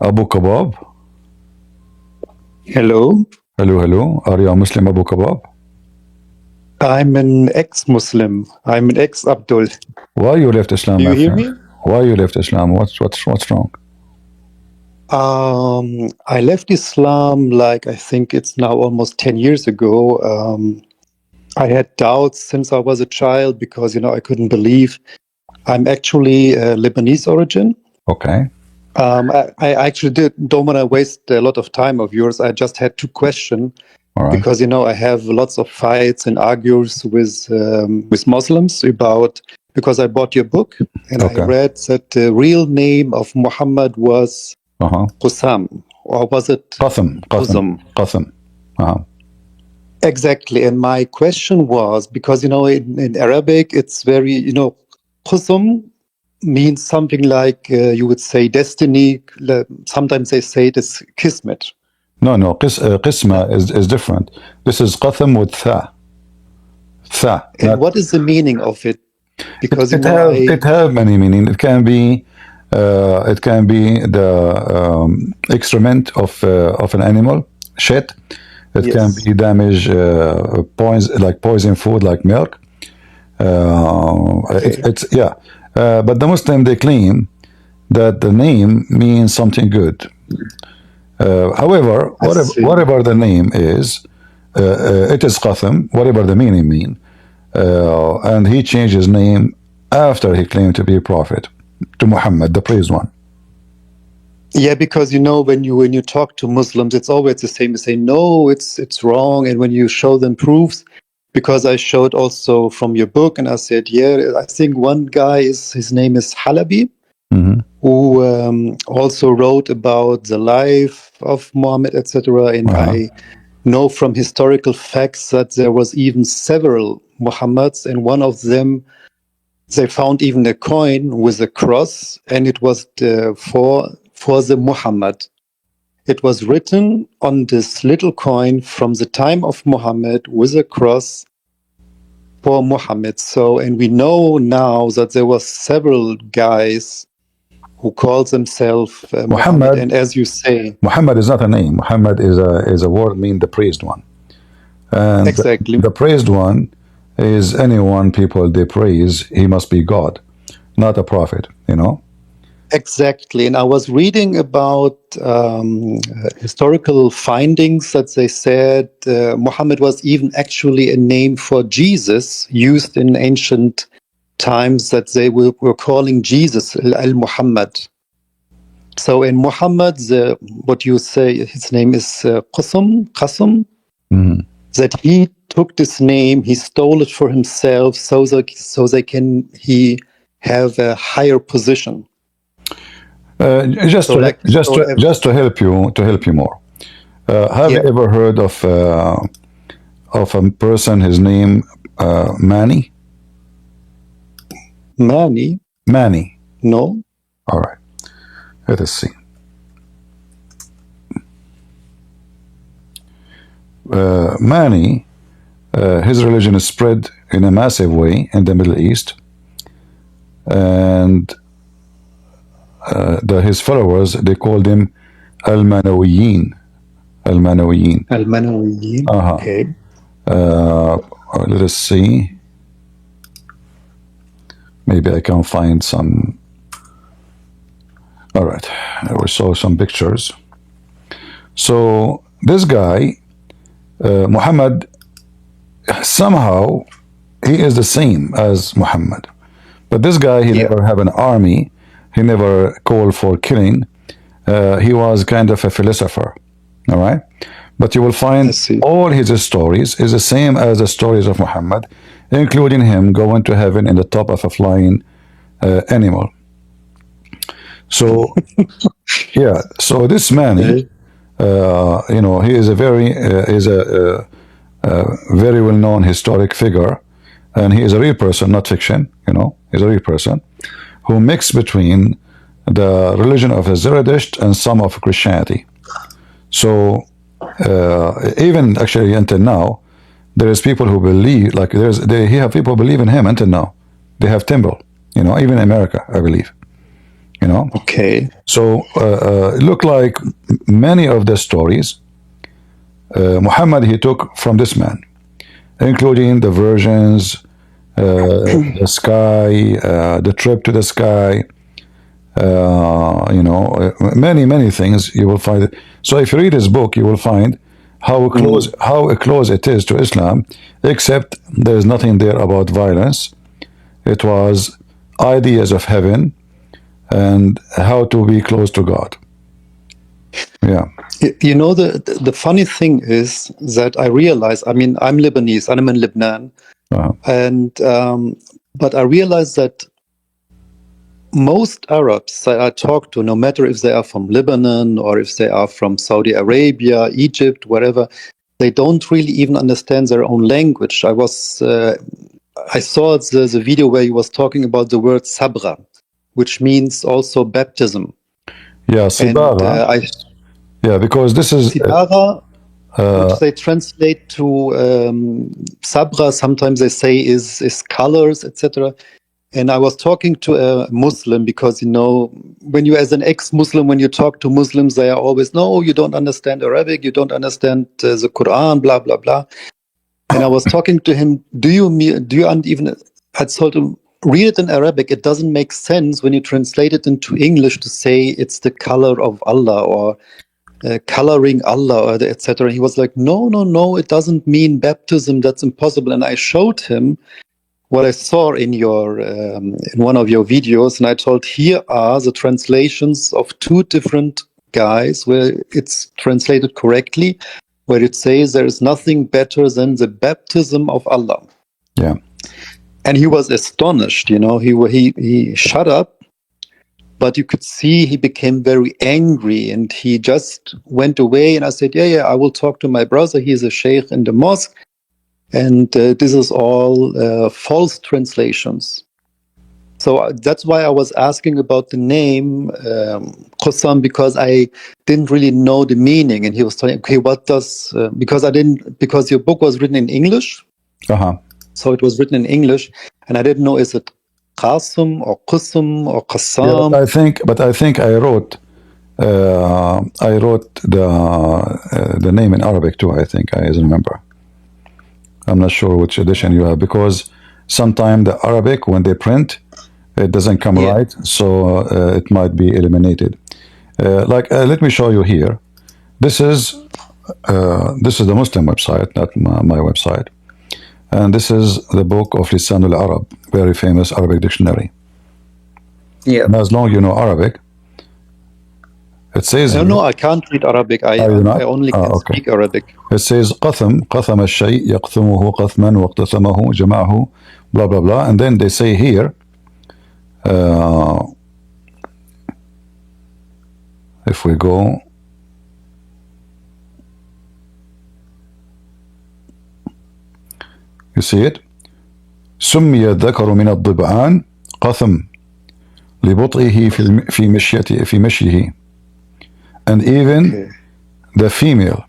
Abu Kebab. Hello. Hello, hello. Are you a Muslim, Abu Kebab? I'm an ex-Muslim. I'm an ex-Abdul. Why you left Islam, Do you my hear friend? me? Why you left Islam? What's wrong? I left Islam like I think it's now almost 10 years ago. I had doubts since I was a child because, I couldn't believe. I'm actually Lebanese origin. Okay. I actually don't want to waste a lot of time of yours. I just had two questions All right. because, I have lots of fights and argues with Muslims about, because I bought your book and I read that the real name of Muhammad was Qusam, or was it Qasim. Exactly. And my question was, because, in Arabic, it's very, Qusam means something like, you would say, destiny. Sometimes they say it is kismet. No, qisma is different. This is qatham with tha. Tha. And what is the meaning of it? Because it have many meaning. It can be the excrement of an animal, shit. It can be damage, poison food like milk. It's but the Muslim, they claim that the name means something good. However, whatever the name is, it is Qatham, whatever the meaning mean. And he changed his name after he claimed to be a prophet to Muhammad, the praised one. Yeah, because when you talk to Muslims, it's always the same. They say no, it's wrong, and when you show them proofs, because I showed also from your book, and I said, yeah, I think one guy his name is Halabi, who also wrote about the life of Muhammad, etc. And I know from historical facts that there was even several Muhammads, and one of them, they found even a coin with a cross, and it was for the Muhammad. It was written on this little coin from the time of Muhammad with a cross for Muhammad. So, and we know now that there were several guys who called themselves Muhammad. And as you say, Muhammad is not a name. Muhammad is a word mean the praised one. And exactly. The praised one is anyone people they praise. He must be God, not a prophet. Exactly. And I was reading about historical findings that they said Muhammad was even actually a name for Jesus used in ancient times, that they were calling Jesus Al-Muhammad. So in Muhammad, what you say, his name is Qasim, that he took this name, he stole it for himself so he have a higher position. Just to help you more. Have you ever heard of a person? His name Manny. Manny. No. All right. Let us see. Manny, his religion is spread in a massive way in the Middle East, and his followers, they called him Al-Manawiyin. Okay. Let us see. Maybe I can find some. All right. We saw some pictures. So this guy, Muhammad, somehow he is the same as Muhammad. But this guy, he never have an army. He never called for killing. He was kind of a philosopher. All right. But you will find all his stories is the same as the stories of Muhammad, including him going to heaven in the top of a flying animal. So, yeah. So this man, he is a very well-known historic figure, and he is a real person, not fiction. He's a real person who mixed between the religion of Zoroaster and some of Christianity. So even actually until now, there is people who believe, like he have people believe in him until now. They have temple, even in America, I believe. you know. Okay. So it looked like many of the stories Muhammad he took from this man, including the versions, the sky, the trip to the sky, many things you will find. So if you read his book, you will find how close it is to Islam, except there is nothing there about violence. It was ideas of heaven and how to be close to God. Yeah. You know, the funny thing is that I realize, I mean, I'm Lebanese, I'm in Lebanon, and but I realize that most Arabs that I talk to, no matter if they are from Lebanon or if they are from Saudi Arabia, Egypt, wherever, they don't really even understand their own language. I saw the video where he was talking about the word sabra, which means also baptism. Yeah, sibara. Yeah, because this is sibara, which they translate to sabra. Sometimes they say is colors, etc. And I was talking to a Muslim because, you know, when you, as an ex-Muslim, when you talk to Muslims, they are always, no, you don't understand Arabic, you don't understand the Quran, blah, blah, blah. And I was talking to him, I told him, read it in Arabic. It doesn't make sense when you translate it into English to say it's the color of Allah or coloring Allah, or etc. He was like, no, it doesn't mean baptism. That's impossible. And I showed him what I saw in one of your videos, and I told, here are the translations of two different guys where it's translated correctly, where it says there is nothing better than the baptism of Allah. Yeah. And he was astonished, you know, he shut up, but you could see he became very angry and he just went away. And I said, yeah, I will talk to my brother. He's a sheikh in the mosque. And this is all false translations. So that's why I was asking about the name Qassam, because I didn't really know the meaning. And he was telling, okay, what does, because your book was written in English. So it was written in English, and I didn't know, is it Qasim or Qusum or Qassam? Yeah, but I think I wrote the name in Arabic too. I think I remember. I'm not sure which edition you have, because sometimes the Arabic, when they print, it doesn't come right, so it might be eliminated. Let me show you here. This is the Muslim website, not my website, and this is the book of Lisan al-Arab, very famous Arabic dictionary. Yeah. And as long as you know Arabic, it says. No, I can't read Arabic. I only can speak Arabic. It says قثم الشيء يقثمه قثما واقتثمه جمعه blah blah blah, and then they say here if we go you see it, سمي الذكر من الضبعان قثم لبطئه في مشيه, and even the female.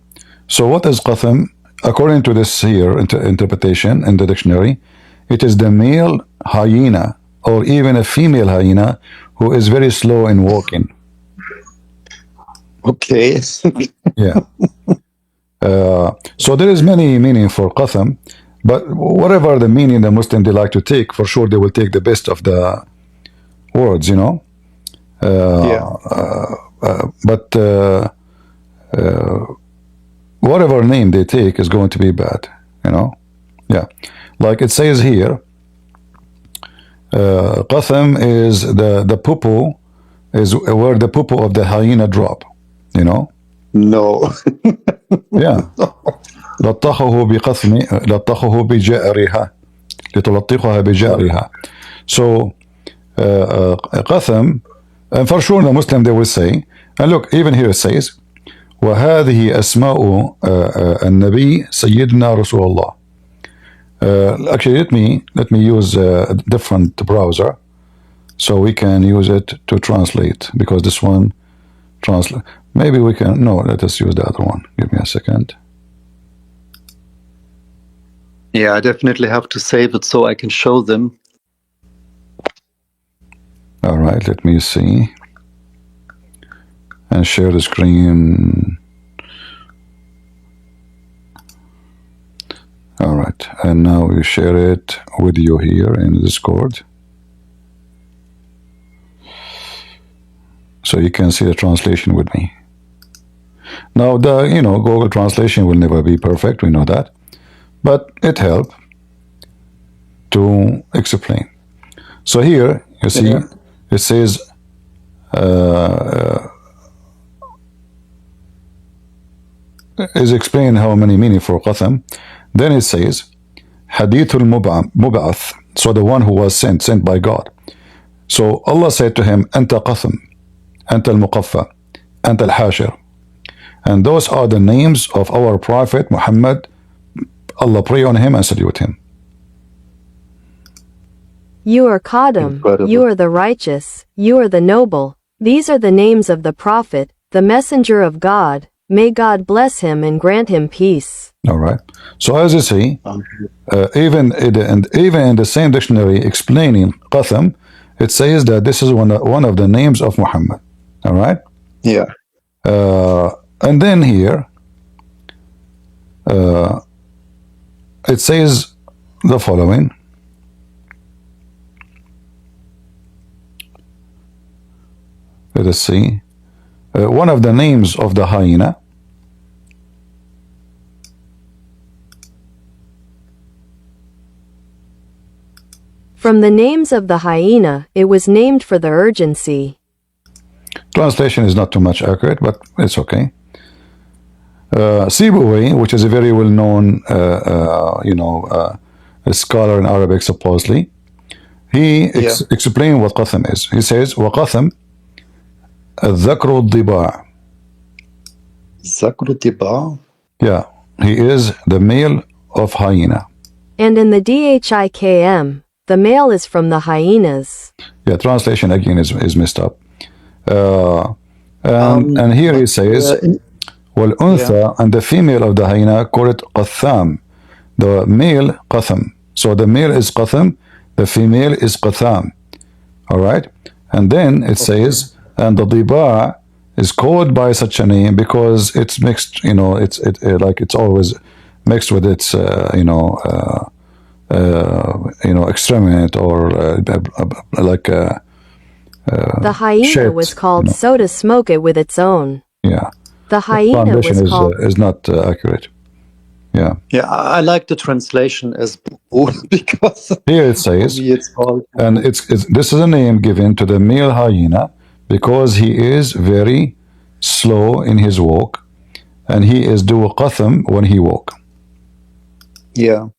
So what is qatham? According to this here interpretation in the dictionary, it is the male hyena or even a female hyena who is very slow in walking. Okay. Yeah. So there is many meaning for qatham, but whatever the meaning the Muslim they like to take, for sure they will take the best of the words, you know. But whatever name they take is going to be bad, you know. Yeah, like it says here, qatham is the poo is where the poo of the hyena drop, you know. No. Yeah. لطخه بقثم لطخه بجأرها لتلطخها بجأرها. So qatham, and for sure the Muslim they will say, and look, even here it says وهذه أسماء النبي سيدنا رسول الله. Actually, let me use a different browser so we can use it to translate, because this one translate. Maybe we can. No, let us use the other one. Give me a second. Yeah, I definitely have to save it so I can show them. All right, let me see. and share the screen. All right, and now we share it with you here in Discord, so you can see the translation with me. Now, the Google translation will never be perfect. We know that, but it helps to explain. So here you see it says. Is explain how many meaning for qatham. Then it says hadithul mub'ath, so the one who was sent by God. So Allah said to him, anta qatham, anta al-muqaffa, anta al-hashir. And those are the names of our Prophet Muhammad. Allah pray on him and salute him. You are Qadam, you are the righteous, you are the noble. These are the names of the Prophet, the messenger of God. May God bless him and grant him peace. All right. So as you see, even in the same dictionary explaining qatham, it says that this is one of the names of Muhammad. All right. Yeah. And then here, it says the following. Let us see. One of the names of the hyena. From the names of the hyena, it was named for the urgency. Translation is not too much accurate, but it's okay. Sibawayh, which is a very well-known, a scholar in Arabic, supposedly, he explained what qatham is. He says, وَقَثَم الذكر الضباع. ذكر الضباع? Yeah, he is the male of hyena. And in the DHIKM, the male is from the hyenas. Yeah, translation again is messed up. And here he says, والأنثى, and the female of the hyena, call it qatham. The male qatham. So the male is qatham, the female is qatham. All right? And then it says, and the diba is called by such a name because it's mixed, it's always mixed with its, excrement or the hyena shit, was called so to smoke it with its own. Yeah. The hyena was called is not accurate. Yeah. Yeah, I like the translation as because here it says, it's called, and this is a name given to the male hyena because he is very slow in his walk, and he is do qatham when he walk. Yeah.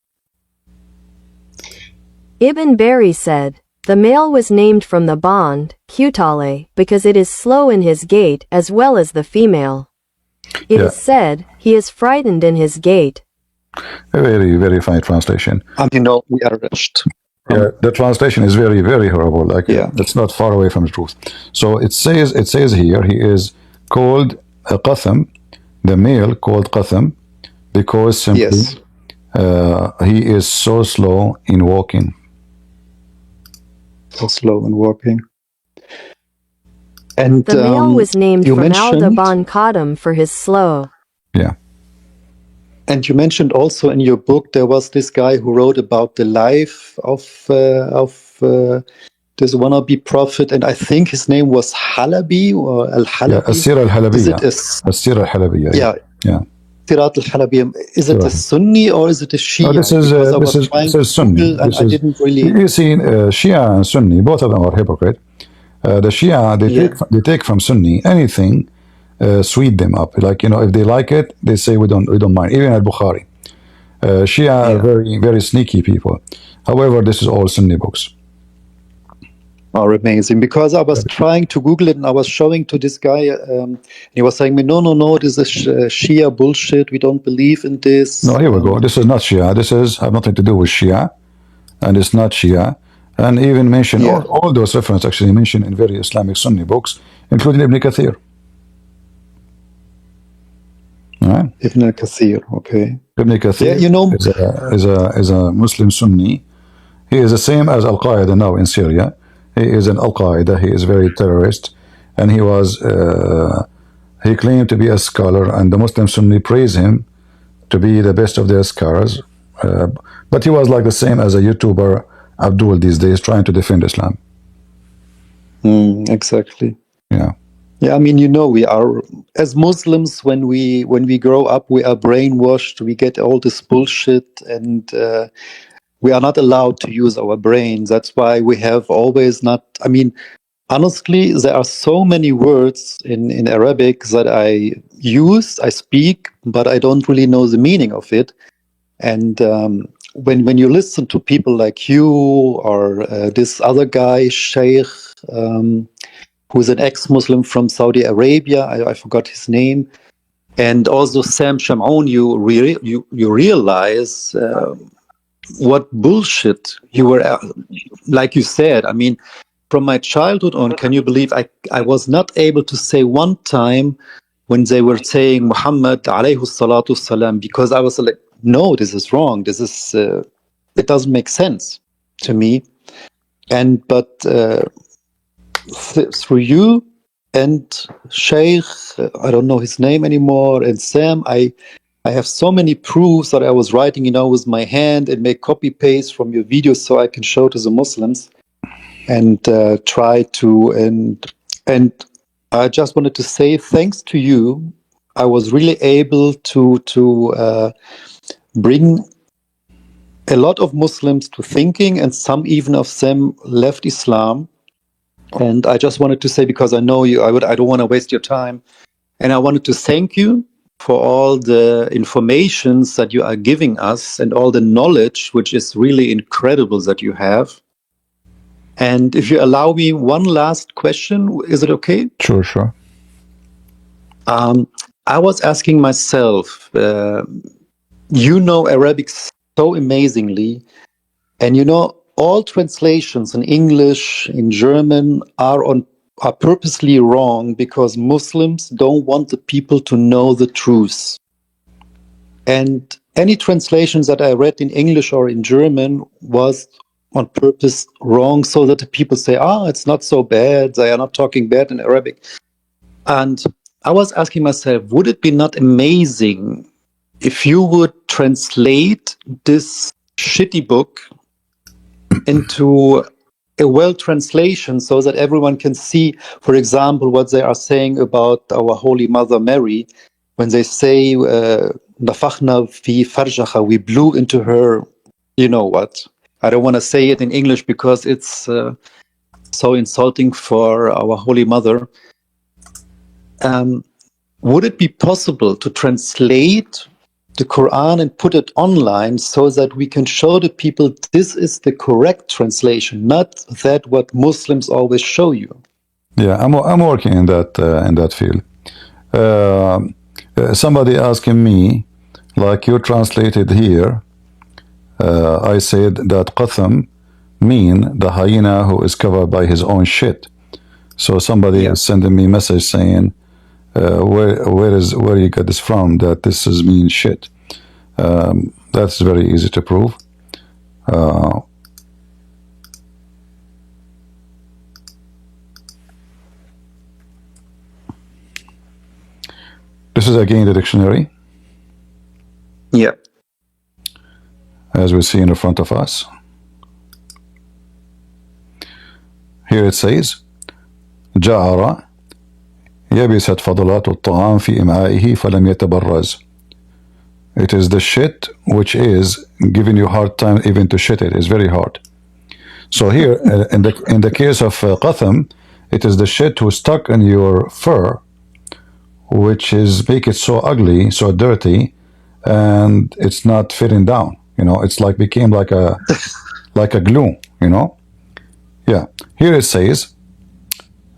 Ibn Bari said, the male was named from the bond, Qutale, because it is slow in his gait as well as the female. It is said, he is frightened in his gait. A very, very fine translation. We are rushed. Yeah, the translation is very, very horrible. It's not far away from the truth. So it says here, he is called a qatham, the male called qatham, because simply he is so slow in walking. So slow in walking. And the male was named from Al-Daban Qadam for his slow. Yeah. And you mentioned also in your book there was this guy who wrote about the life of this wannabe prophet, and I think his name was Halabi or Al-Halabi. Yeah, As-Sira Al-Halabiyya. Is it As-Sira Al-Halabiyya. Yeah. Sirat Al-Halabiyya. Is it a Sunni or is it a Shia? No, this is Sunni. I didn't really. You see, Shia and Sunni, both of them are hypocrite. The Shia, they take from Sunni anything, sweet them up. If they like it, they say we don't mind. Even Al-Bukhari. Shia are very, very sneaky people. However, this is all Sunni books. Are amazing, because I was trying to Google it and I was showing to this guy, and he was saying, no, this is Shia bullshit. We don't believe in this. No, here we go. This is not Shia. This have nothing to do with Shia, and it's not Shia. And even mention all those references actually mentioned in various Islamic Sunni books, including Ibn Kathir. All right? Ibn Kathir, okay. Ibn Kathir is a Muslim Sunni. He is the same as Al-Qaeda now in Syria. He is an Al-Qaeda. He is very terrorist, and he was he claimed to be a scholar, and the Muslims Sunni praise him to be the best of their scholars. But he was like the same as a YouTuber Abdul these days, trying to defend Islam. Exactly. Yeah. Yeah, I mean, we are, as Muslims, when we grow up, we are brainwashed. We get all this bullshit, and we are not allowed to use our brains. That's why we have always not. I mean, honestly, there are so many words in Arabic that I speak, but I don't really know the meaning of it. And when you listen to people like you or this other guy, Sheikh, who's an ex-Muslim from Saudi Arabia, I forgot his name, and also Sam Shamoun, you realize what bullshit you were, like you said. I mean, from my childhood on, can you believe I was not able to say one time when they were saying Muhammad alayhi salatu salam, because I was like, no, this is wrong. This is, it doesn't make sense to me. But through you and Sheikh, I don't know his name anymore, and Sam, I have so many proofs that I was writing, with my hand and make copy paste from your videos so I can show to the Muslims and try to, and I just wanted to say thanks to you. I was really able to bring a lot of Muslims to thinking, and some even of them left Islam. And I just wanted to say, because I know you, I don't want to waste your time, and I wanted to thank you for all the informations that you are giving us and all the knowledge, which is really incredible that you have. And if you allow me one last question, is it okay? Sure. I was asking myself, you know Arabic so amazingly, and all translations in English, in German are purposely wrong because Muslims don't want the people to know the truth. And any translations that I read in English or in German was on purpose wrong, so that the people say, it's not so bad, they are not talking bad in Arabic. And I was asking myself, would it be not amazing if you would translate this shitty book into a well translation so that everyone can see, for example, what they are saying about our Holy Mother Mary, when they say, "Nafakhna fi farjaha," we blew into her, you know what? I don't want to say it in English because it's so insulting for our Holy Mother. Would it be possible to translate the Quran and put it online so that we can show the people this is the correct translation, not that what Muslims always show you? Yeah, I'm working in that field. Somebody asking me, like you translated here, I said that Qatham mean the hyena who is covered by his own shit. So somebody is sending me a message saying, where you got this from, that this is mean shit. That's very easy to prove. This is again the dictionary. Yeah. As we see in front of us. Here it says, جعر يبست فضلات الطعام في إمعائه فلم يتبرز. It is the shit which is giving you hard time even to shit it. It's very hard. So here, in the case of Qatham, it is the shit who stuck in your fur, which is make it so ugly, so dirty, and it's not fitting down. It's like became like a glue. Yeah. Here it says,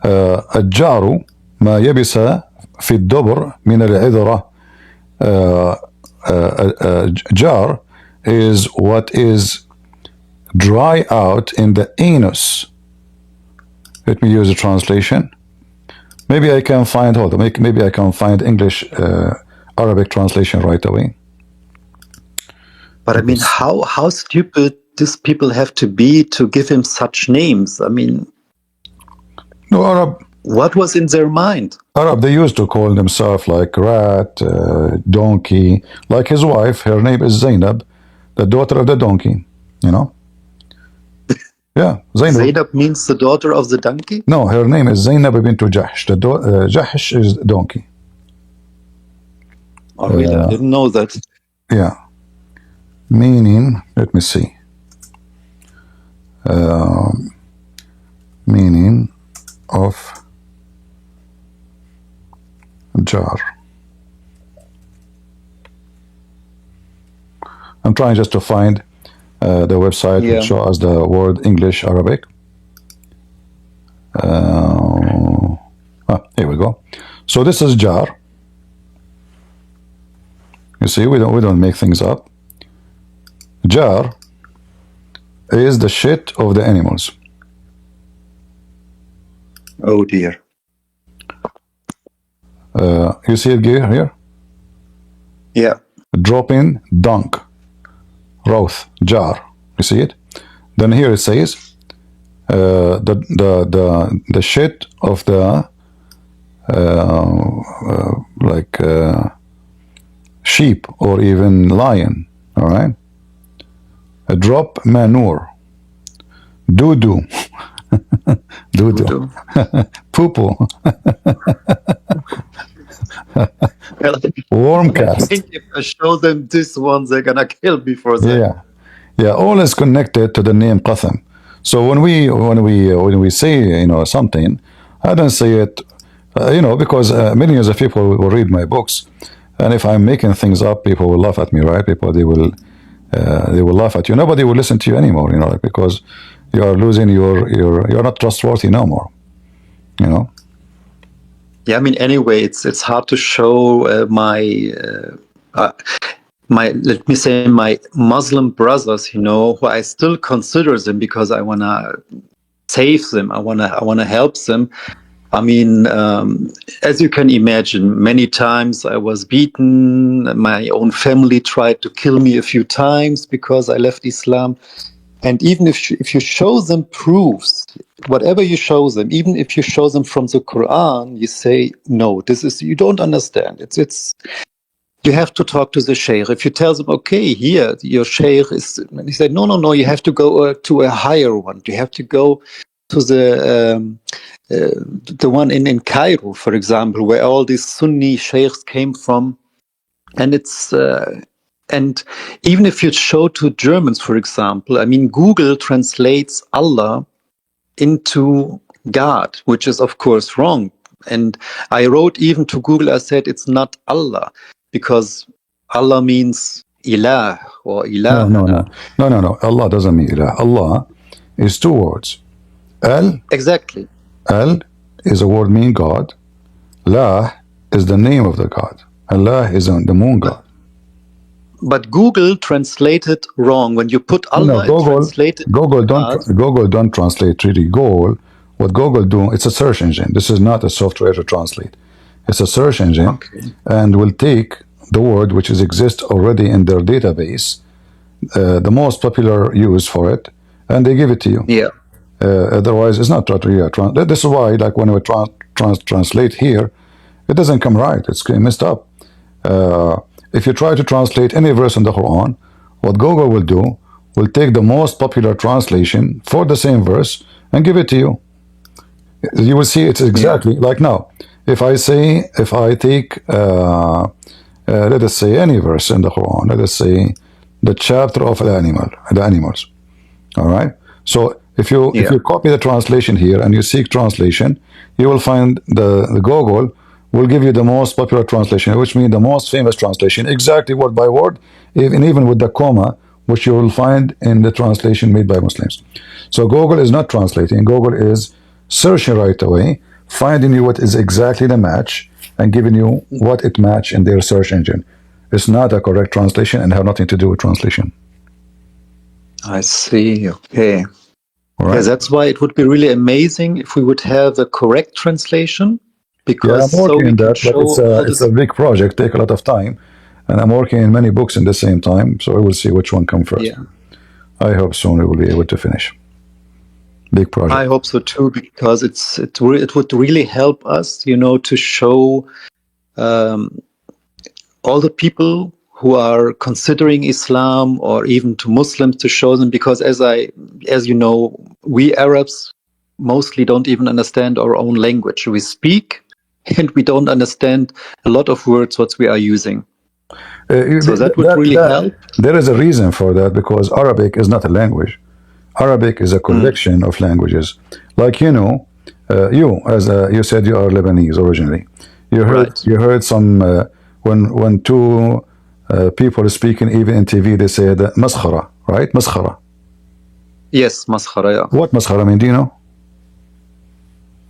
الجعر ما يبس في الدبر من العذرة. Jar is what is dry out in the anus. Let me use a translation. Maybe I can find, maybe I can find English Arabic translation right away. But I mean, how stupid these people have to be to give him such names? I mean, no, What was in their mind? Arab, they used to call themselves like rat, donkey. Like his wife, her name is Zaynab, the daughter of the donkey. You know? Yeah, Zaynab. Zaynab means the daughter of the donkey? No, her name is Zaynab bint Jahsh. Jahsh is donkey. Oh, really? I didn't know that. Yeah. Meaning, let me see. Meaning of jar. I'm trying just to find the website which shows us the word English, Arabic. Here we go. So this is jar. You see, we don't make things up. Jar is the shit of the animals. Oh dear. You see it here? Yeah. Dropping dunk. Roth, jar. You see it? Then here it says the shit of the sheep or even lion. All right. A drop manure. Doo-doo. Doo-doo. Poo-poo. Worm cast. I think if I show them this one, they're gonna kill me for that. Yeah. All is connected to the name Qatham. So when we say something, I don't say it because millions of people will read my books, and if I'm making things up, people will laugh at me, right? People they will laugh at you. Nobody will listen to you anymore, because you are losing you're not trustworthy no more, Yeah, I mean, anyway, it's hard to show my let me say my Muslim brothers, who I still consider them because I wanna save them, I wanna help them. I mean, as you can imagine, many times I was beaten. My own family tried to kill me a few times because I left Islam. And even if you show them proofs, whatever you show them, even if you show them from the Quran, you say, no, you don't understand. It's you have to talk to the sheikh. If you tell them, okay, here, your sheikh is, and he said, no, you have to go to a higher one. You have to go to the one in Cairo, for example, where all these Sunni sheikhs came from. And it's and even if you show to Germans, for example, I mean, Google translates Allah into God, which is of course wrong. And I wrote even to Google, I said it's not Allah, because Allah means ilah or ilah. No. Allah doesn't mean ilah. Allah is two words. Exactly. Al is a word meaning God. La is the name of the God. Allah is the moon God. But Google translated wrong. When you put Allah, Google don't translate really. What Google do, it's a search engine. This is not a software to translate. It's a search engine, and will take the word which exists already in their database, the most popular use for it, and they give it to you. Yeah. Otherwise, it's not really a this is why, like when we translate here, it doesn't come right. It's messed up. If you try to translate any verse in the Quran, what Google will do will take the most popular translation for the same verse and give it to you. You will see it's exactly like now. If I take, let us say any verse in the Quran, let us say the chapter of the animals. All right. So if you copy the translation here and you seek translation, you will find the Google will give you the most popular translation, which means the most famous translation, exactly word by word, even with the comma, which you will find in the translation made by Muslims. So Google is not translating. Google is searching right away, finding you what is exactly the match, and giving you what it match in their search engine. It's not a correct translation and have nothing to do with translation. I see. Okay. Right. Yeah, that's why it would be really amazing if we would have a correct translation. Because I'm working in that, but it's a big project, take a lot of time, and I'm working in many books in the same time, so we will see which one comes first. Yeah. I hope soon we will be able to finish. Big project. I hope so too, because it would really help us, to show all the people who are considering Islam, or even to Muslims, to show them, because as you know, we Arabs mostly don't even understand our own language. We speak, and we don't understand a lot of words what we are using. So that would really help. There is a reason for that, because Arabic is not a language. Arabic is a collection of languages. Like, you as you said, you are Lebanese originally. You heard some when two people speaking, even in TV, they say that maskhara, right? Maskhara. Yes, maskhara. Yeah. What maskhara mean? Do you know?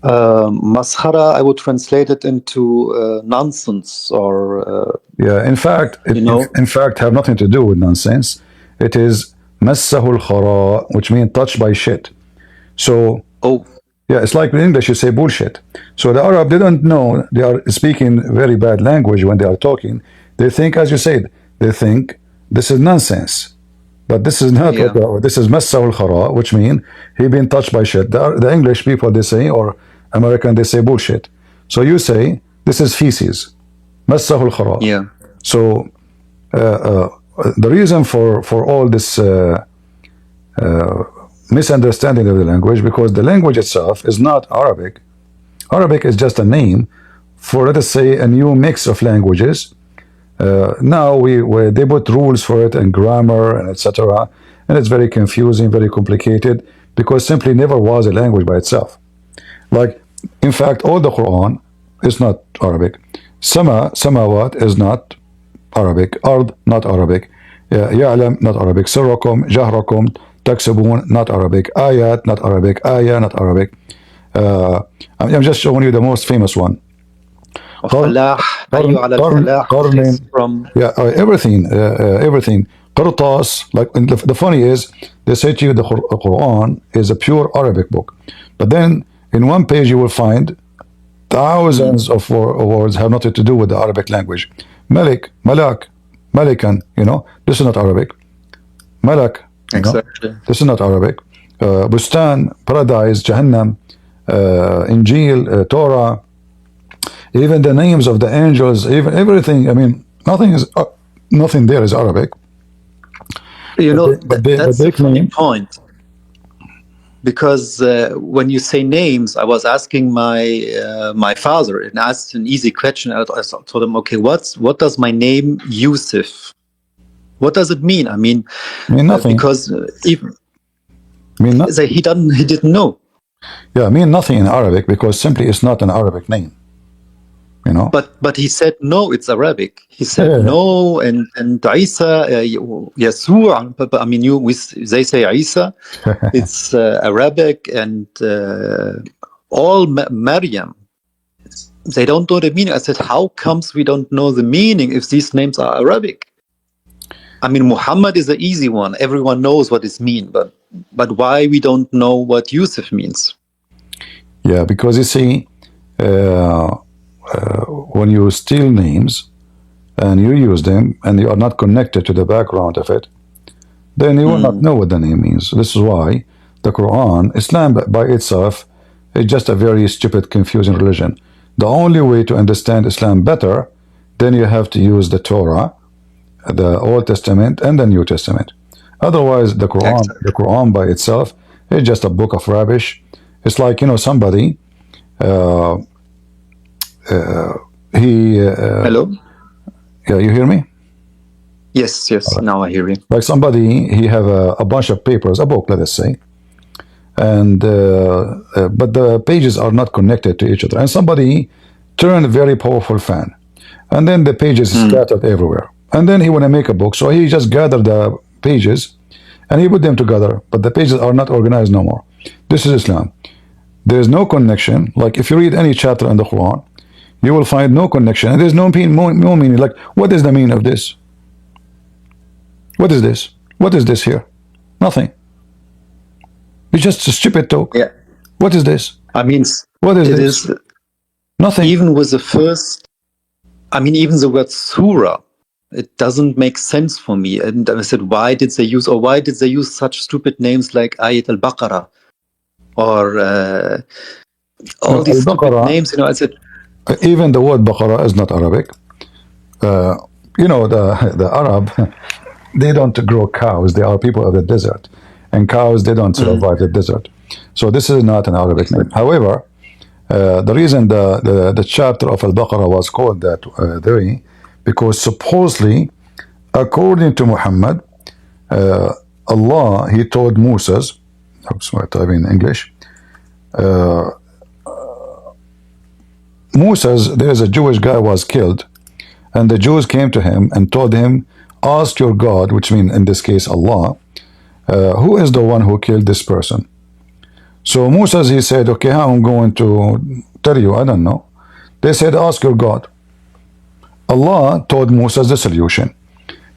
Maskhara, I would translate it into nonsense, or yeah. In fact, in fact, have nothing to do with nonsense. It is massahul khara, which means touched by shit. So, yeah, it's like in English you say bullshit. So the Arab, they don't know, they are speaking very bad language when they are talking. They think, as you said, they think this is nonsense. But this is not what this is massahul khara, which means he been touched by shit. The English people, they say, or American, they say bullshit. So you say this is feces, massahul khara. Yeah. So the reason for all this misunderstanding of the language, because the language itself is not Arabic. Arabic is just a name for, let us say, a new mix of languages. Now they put rules for it, and grammar, and etc. And it's very confusing, very complicated, because simply never was a language by itself. Like, in fact, all the Quran is not Arabic. Samawat is not Arabic. Ard, not Arabic. Ya'lam, not Arabic. Sirrakum, Jahrakum, Taksabun, not Arabic. Ayat, not Arabic. Ayah, not Arabic. I'm just showing you the most famous one. Everything. Qurtas, like, the funny is, they say to you the Quran is a pure Arabic book. But then, in one page you will find thousands of words have nothing to do with the Arabic language. Malik, Malak, Malikan, this is not Arabic. Malak, exactly. This is not Arabic. Bustan, Paradise, Jahannam, Injil, Torah, even the names of the angels, even everything. I mean, nothing there is Arabic. That's a funny point. Because when you say names, I was asking my father, and asked an easy question. I told him, okay, what does my name Yusuf? What does it mean? I mean nothing. Because even he didn't know. Yeah, mean nothing in Arabic, because simply it's not an Arabic name. But he said no, it's Arabic. He said no, and Isa, Yeshua. I mean, they say Isa. It's Arabic, and all Maryam. They don't know the meaning. I said, how comes we don't know the meaning if these names are Arabic? I mean, Muhammad is an easy one. Everyone knows what it means, but why we don't know what Yusuf means? Yeah, because you see, when you steal names and you use them and you are not connected to the background of it, then you will not know what the name means. This is why the Quran, Islam by itself, is just a very stupid, confusing religion. The only way to understand Islam better, then you have to use the Torah, the Old Testament, and the New Testament. Otherwise, the Quran by itself is just a book of rubbish. It's like, somebody, Hello? Yeah, you hear me? Yes, right. Now I hear you. Like somebody, he have a bunch of papers, a book, let us say, and but the pages are not connected to each other. And somebody turned a very powerful fan, and then the pages scattered everywhere. And then he want to make a book, so he just gathered the pages, and he put them together. But the pages are not organized no more. This is Islam. There is no connection. Like if you read any chapter in the Quran, you will find no connection, and there's no meaning. Like, what is the meaning of this? What is this? What is this here? Nothing. It's just a stupid talk. Yeah. What is this? I mean, what is this? Nothing. Even with the first, even the word surah, it doesn't make sense for me. And I said, why did they use such stupid names like Ayat al-Baqarah? or No, all these stupid Al-Baqarah, names. I said, even the word Baqarah is not Arabic. The Arab, they don't grow cows. They are people of the desert, and cows they don't survive the desert. So this is not an Arabic name. However, the reason the chapter of Al-Baqarah was called that way, because supposedly, according to Muhammad, Allah, he told Moses, I mean English, Moses, there is a Jewish guy was killed, and the Jews came to him and told him, ask your God, which means in this case Allah, who is the one who killed this person? So Moses, he said, okay, how I'm going to tell you, I don't know. They said, ask your God. Allah told Moses the solution.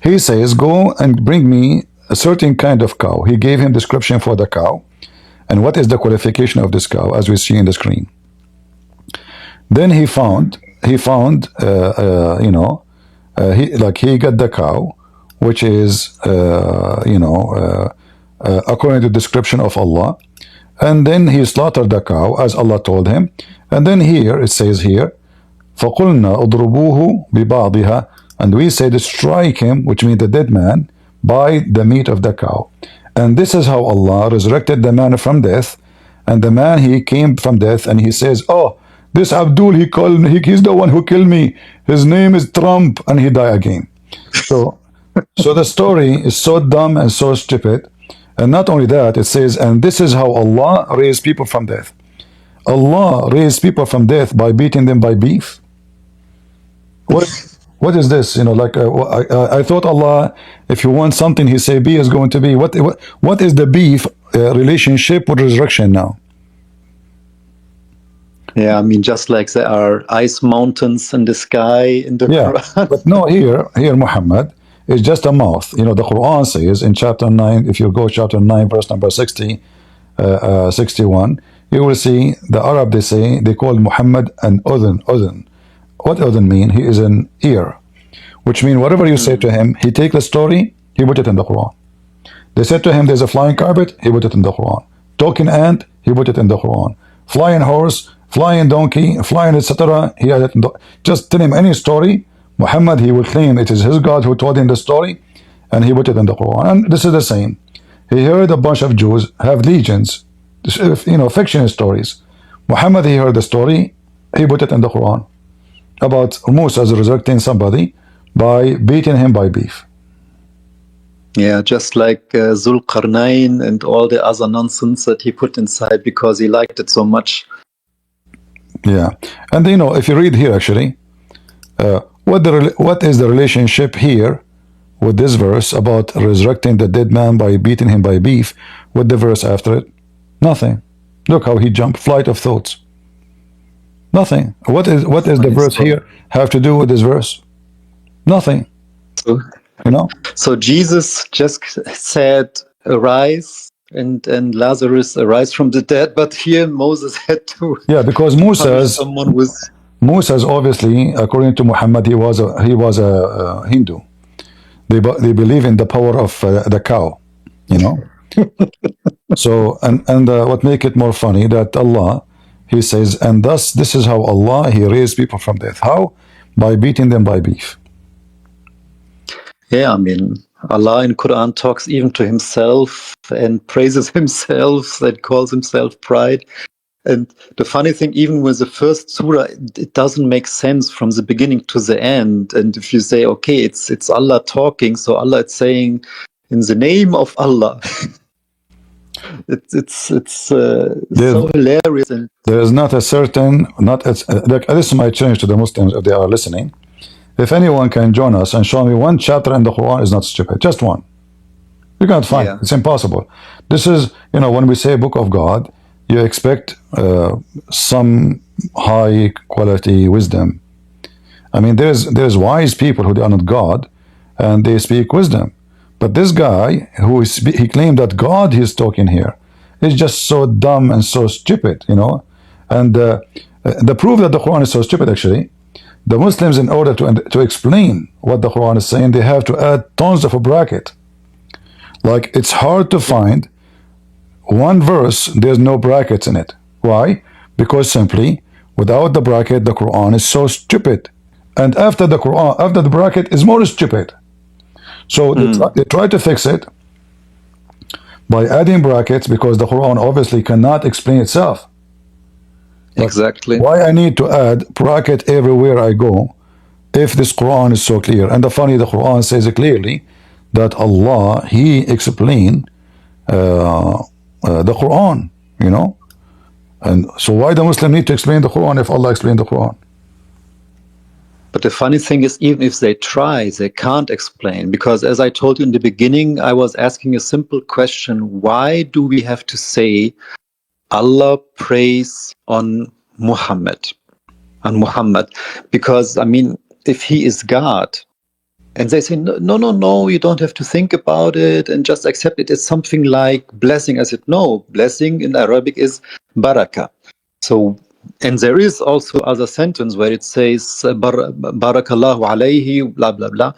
He says, go and bring me a certain kind of cow. He gave him description for the cow, and what is the qualification of this cow, as we see in the screen. Then he found, he got the cow, which is, according to the description of Allah. And then he slaughtered the cow as Allah told him. And then here, it says here, فَقُلْنَا أُضْرُبُوهُ بِبَعْضِهَا, and we said, strike him, which means the dead man, by the meat of the cow. And this is how Allah resurrected the man from death. And the man, he came from death, and he says, oh, this Abdul, he's the one who killed me. His name is Trump, and he died again. So the story is so dumb and so stupid. And not only that, it says, and this is how Allah raised people from death. Allah raised people from death by beating them by beef. What is this? I thought Allah, if you want something, He say B is going to be. What is the beef relationship with resurrection now? Yeah, I mean, just like there are ice mountains in the sky in the Quran. But no, here Muhammad is just a mouth. The Quran says in chapter 9, if you go chapter 9, verse number 61, you will see the Arab, they call Muhammad an udhun. What udhun mean? He is an ear, which means whatever you say to him, he take the story, he put it in the Quran. They said to him, there's a flying carpet, he put it in the Quran. Talking ant, he put it in the Quran. Flying horse, flying donkey, flying etc. He had it in the, just tell him any story, Muhammad, he will claim it is his God who told him the story, and he put it in the Quran. And this is the same. He heard a bunch of Jews have legions, fictional stories. Muhammad, he heard the story, he put it in the Quran about Musa resurrecting somebody by beating him by beef. Yeah, just like Zulqarnain and all the other nonsense that he put inside because he liked it so much. Yeah, and if you read here actually, what is the relationship here with this verse about resurrecting the dead man by beating him by beef with the verse after it? Nothing. Look how he jumped. Flight of thoughts. Nothing. What is the verse here have to do with this verse? Nothing. So Jesus just said, arise, and Lazarus arise from the dead, but here Moses had to. Yeah, because Moses obviously, according to Muhammad, he was a Hindu. They believe in the power of the cow, So and what make it more funny that Allah, He says, and thus this is how Allah, He raised people from death. How? By beating them by beef. Yeah, I mean, Allah in Quran talks even to Himself and praises Himself, that calls Himself pride. And the funny thing, even with the first surah, it doesn't make sense from the beginning to the end. And if you say, okay, it's Allah talking, so Allah is saying, in the name of Allah. It's so hilarious. And there is not a certain, this might change to the Muslims if they are listening. If anyone can join us and show me one chapter in the Quran is not stupid, just one. You can't find it. It's impossible. This is, when we say Book of God, you expect some high quality wisdom. I mean, there's wise people who are not God, and they speak wisdom. But this guy he claimed that God he's talking here is just so dumb and so stupid, And the proof that the Quran is so stupid, actually, the Muslims, in order to explain what the Quran is saying, they have to add tons of a bracket. Like, it's hard to find one verse, there's no brackets in it. Why? Because simply, without the bracket, the Quran is so stupid. And after the Quran, after the bracket, is more stupid. So they try to fix it by adding brackets because the Quran obviously cannot explain itself. But Exactly. why I need to add bracket everywhere I go if this Quran is so clear? And the Quran says clearly that Allah, He explained the Quran, you know. And so why the Muslim need to explain the Quran if Allah explained the Quran? But the funny thing is, even if they try, they can't explain. Because as I told you in the beginning, I was asking a simple question. Why do we have to say Allah prays on Muhammad? On Muhammad? Because, I mean, if he is God, and they say, no, you don't have to think about it and just accept it. It's something like blessing. I said, no, blessing in Arabic is barakah. So, and there is also other sentence where it says, barakallahu alayhi, blah, blah, blah.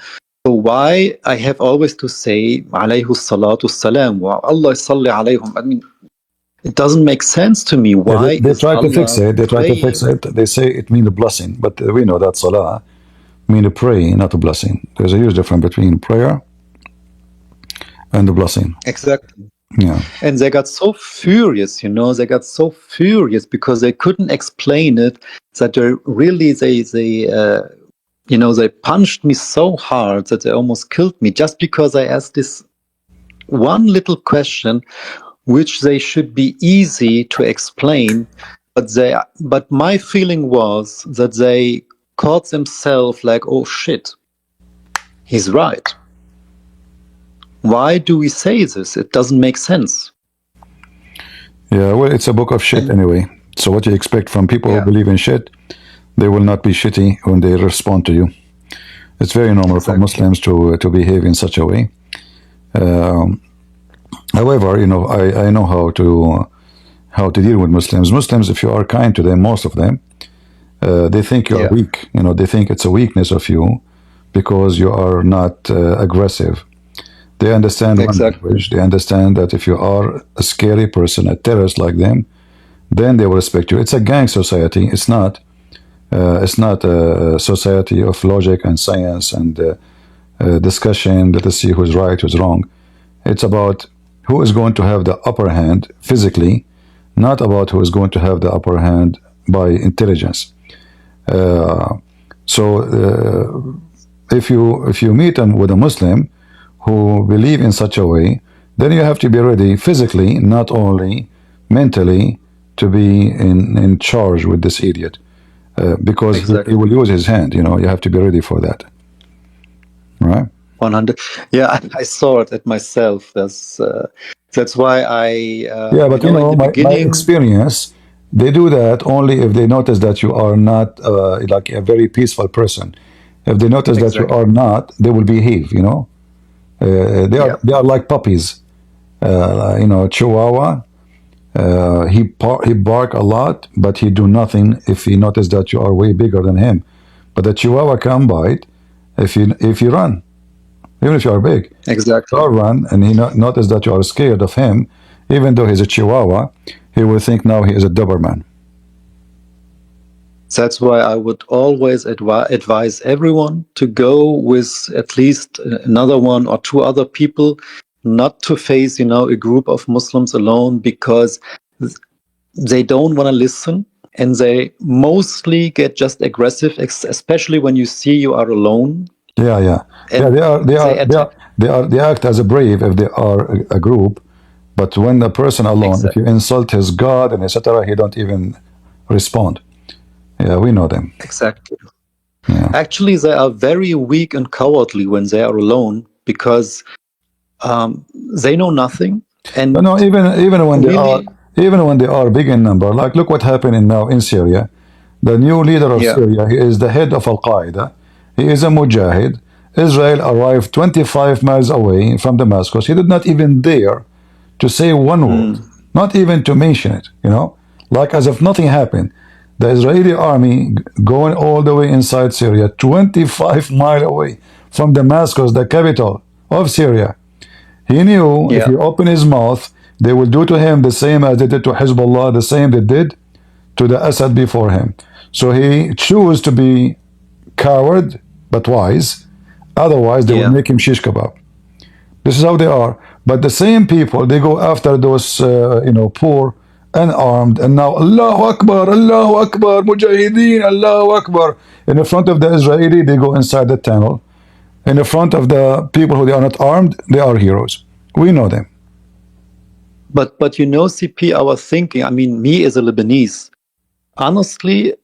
So why I have always to say, alayhi salatu salam, wa Allah salli alayhum. I mean, it doesn't make sense to me. Why Yeah, they is try to Allah fix it. They try to fix praying? it. They say it means a blessing, but we know that salah mean a pray, not a blessing. There's a huge difference between prayer and the blessing. Exactly. Yeah. And they got so furious, you know, they got so furious because they couldn't explain it that they really, you know, they punched me so hard that they almost killed me just because I asked this one little question, which they should be easy to explain. But my feeling was that they caught themselves like, oh shit, he's right. Why do we say this? It doesn't make sense. Yeah, well, it's a book of shit anyway. So what you expect from people who believe in shit, they will not be shitty when they respond to you. It's very normal for Muslims to behave in such a way. However, you know, I know how to deal with Muslims. Muslims, if you are kind to them, most of them, they think you are weak. You know, they think it's a weakness of you because you are not aggressive. They understand one language. They understand that if you are a scary person, a terrorist like them, then they will respect you. It's a gang society. It's not a society of logic and science and discussion. Let us see who's right, who's wrong. It's about who is going to have the upper hand physically, not about who is going to have the upper hand by intelligence. If you meet with a Muslim who believe in such a way, then you have to be ready physically, not only mentally, to be in charge with this idiot, because he will use his hand. You know, you have to be ready for that, right? 100. Yeah, I saw it at myself. That's why I. Yeah, but you know, in the my experience, they do that only if they notice that you are not like a very peaceful person. If they notice that you are not, they will behave. You know. They are like puppies, you know. Chihuahua, he bark a lot, but he do nothing if he notice that you are way bigger than him. But the Chihuahua can bite if you run, even if you are big. Or run, and he notice that you are scared of him, even though he's a Chihuahua, he will think now he is a Doberman. That's why I would always advise everyone to go with at least another one or two other people, not to face, you know, a group of Muslims alone, because they don't want to listen and they mostly get just aggressive, especially when you see you are alone. Yeah. They act as a brave if they are a group, but when the person alone, if you insult his God and etc., he don't even respond. Yeah, we know them. Exactly. Yeah. Actually, they are very weak and cowardly when they are alone because they know nothing. And no, even when they are big in number, like look what happened now in Syria. The new leader of Syria, he is the head of Al Qaeda. He is a mujahid. Israel arrived 25 miles away from Damascus. He did not even dare to say one word, not even to mention it. You know, like as if nothing happened. The Israeli army going all the way inside Syria, 25 miles away from Damascus, the capital of Syria. He knew if he opened his mouth, They will do to him the same as they did to Hezbollah, the same they did to the Assad before him. So he chose to be coward but wise. Otherwise, they will make him shish kebab. This is how they are. But the same people, they go after those, poor, unarmed, and now Allahu Akbar, Mujahideen, Allahu Akbar. In the front of the Israeli, they go inside the tunnel. In the front of the people who they are not armed, they are heroes. We know them. But CP, our thinking, I mean, me as a Lebanese, honestly,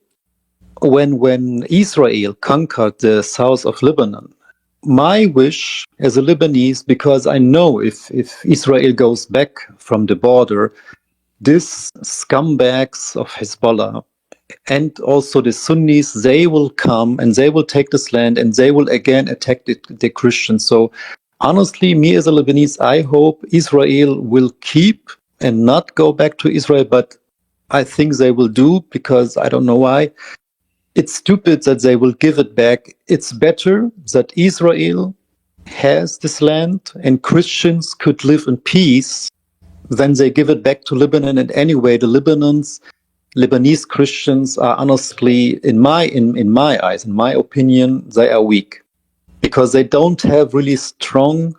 when Israel conquered the south of Lebanon, my wish as a Lebanese, because I know if Israel goes back from the border, these scumbags of Hezbollah and also the Sunnis, they will come and they will take this land and they will again attack the Christians. So honestly, me as a Lebanese, I hope Israel will keep and not go back to Israel, but I think they will do, because I don't know why. It's stupid that they will give it back. It's better that Israel has this land and Christians could live in peace than they give it back to Lebanon. And anyway, the Lebanese Christians are honestly, in my eyes, in my opinion, they are weak, because they don't have really strong